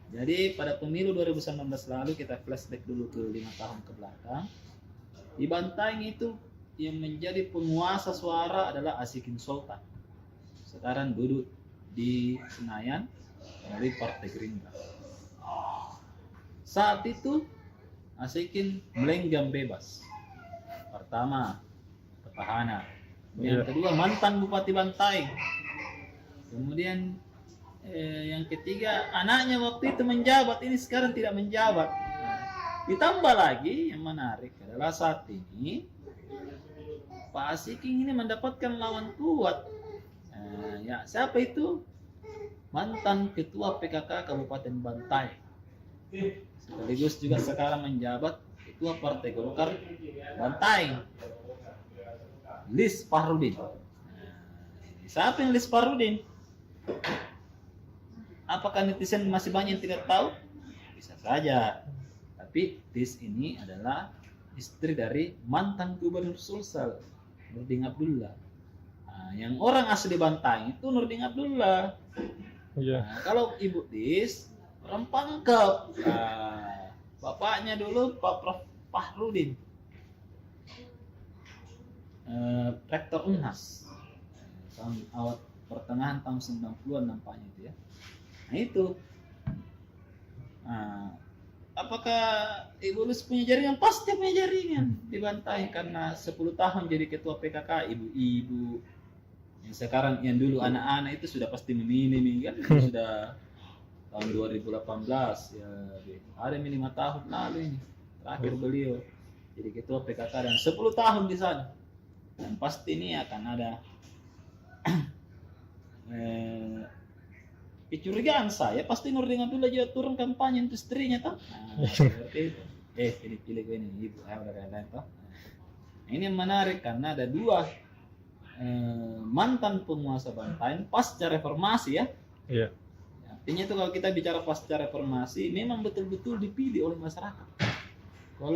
[SPEAKER 4] Jadi pada pemilu 2019 lalu kita flashback dulu ke 5 tahun ke belakang. Di Bantaeng itu yang menjadi penguasa suara adalah Azikin Sultan. Sekarang duduk di Senayan dari Partai Gerindra. Saat itu Azikin melenggam bebas. Pertama, petahana. Yang kedua, mantan Bupati Bantaeng. Kemudian yang ketiga, anaknya waktu itu menjabat, ini sekarang tidak menjabat. Ditambah lagi yang menarik adalah saat ini Pak Azikin ini mendapatkan lawan kuat. Ya, siapa itu? Mantan Ketua PKK Kabupaten Bantaeng. Sekaligus juga sekarang menjabat ketua Partai Golkar Bantaeng, Lis Fahrudin. Nah, siapa yang Lis Fahrudin? Apakah netizen masih banyak yang tidak tahu? Bisa saja. Tapi Lis ini adalah istri dari mantan Gubernur Sulsel, Nurdin Abdullah. Nah, yang orang asli Bantaeng itu Nurdin Abdullah.
[SPEAKER 2] Iya.
[SPEAKER 4] Nah, kalau Ibu Lis orang Pangkep. Nah, bapaknya dulu Pak Prof Fahrudin, rektor Unhas, tahun awal pertengahan tahun 90-an nampaknya itu ya. Nah itu. Nah, apakah Ibu Lis punya jaringan? Pasti punya jaringan di Bantaeng karena 10 tahun jadi ketua PKK. Ibu-ibu yang sekarang, yang dulu anak-anak itu sudah pasti memilih kan, itu sudah tahun 2018 ya, ada 5 tahun lalu ini terakhir beliau jadi ketua PKK dan 10 tahun di sana, dan pasti ini akan ada kecurigaan saya pasti Nurdin Abdullah juga turun kampanye untuk istrinya toh. Nah, seperti itu. Pilih gue ini ibu udah kayak toh. Nah, ini yang menarik karena ada dua mantan penguasa Bantaeng pasca reformasi ya.
[SPEAKER 2] Iya.
[SPEAKER 4] Artinya itu kalau kita bicara pasca reformasi memang betul-betul dipilih oleh masyarakat. Kalau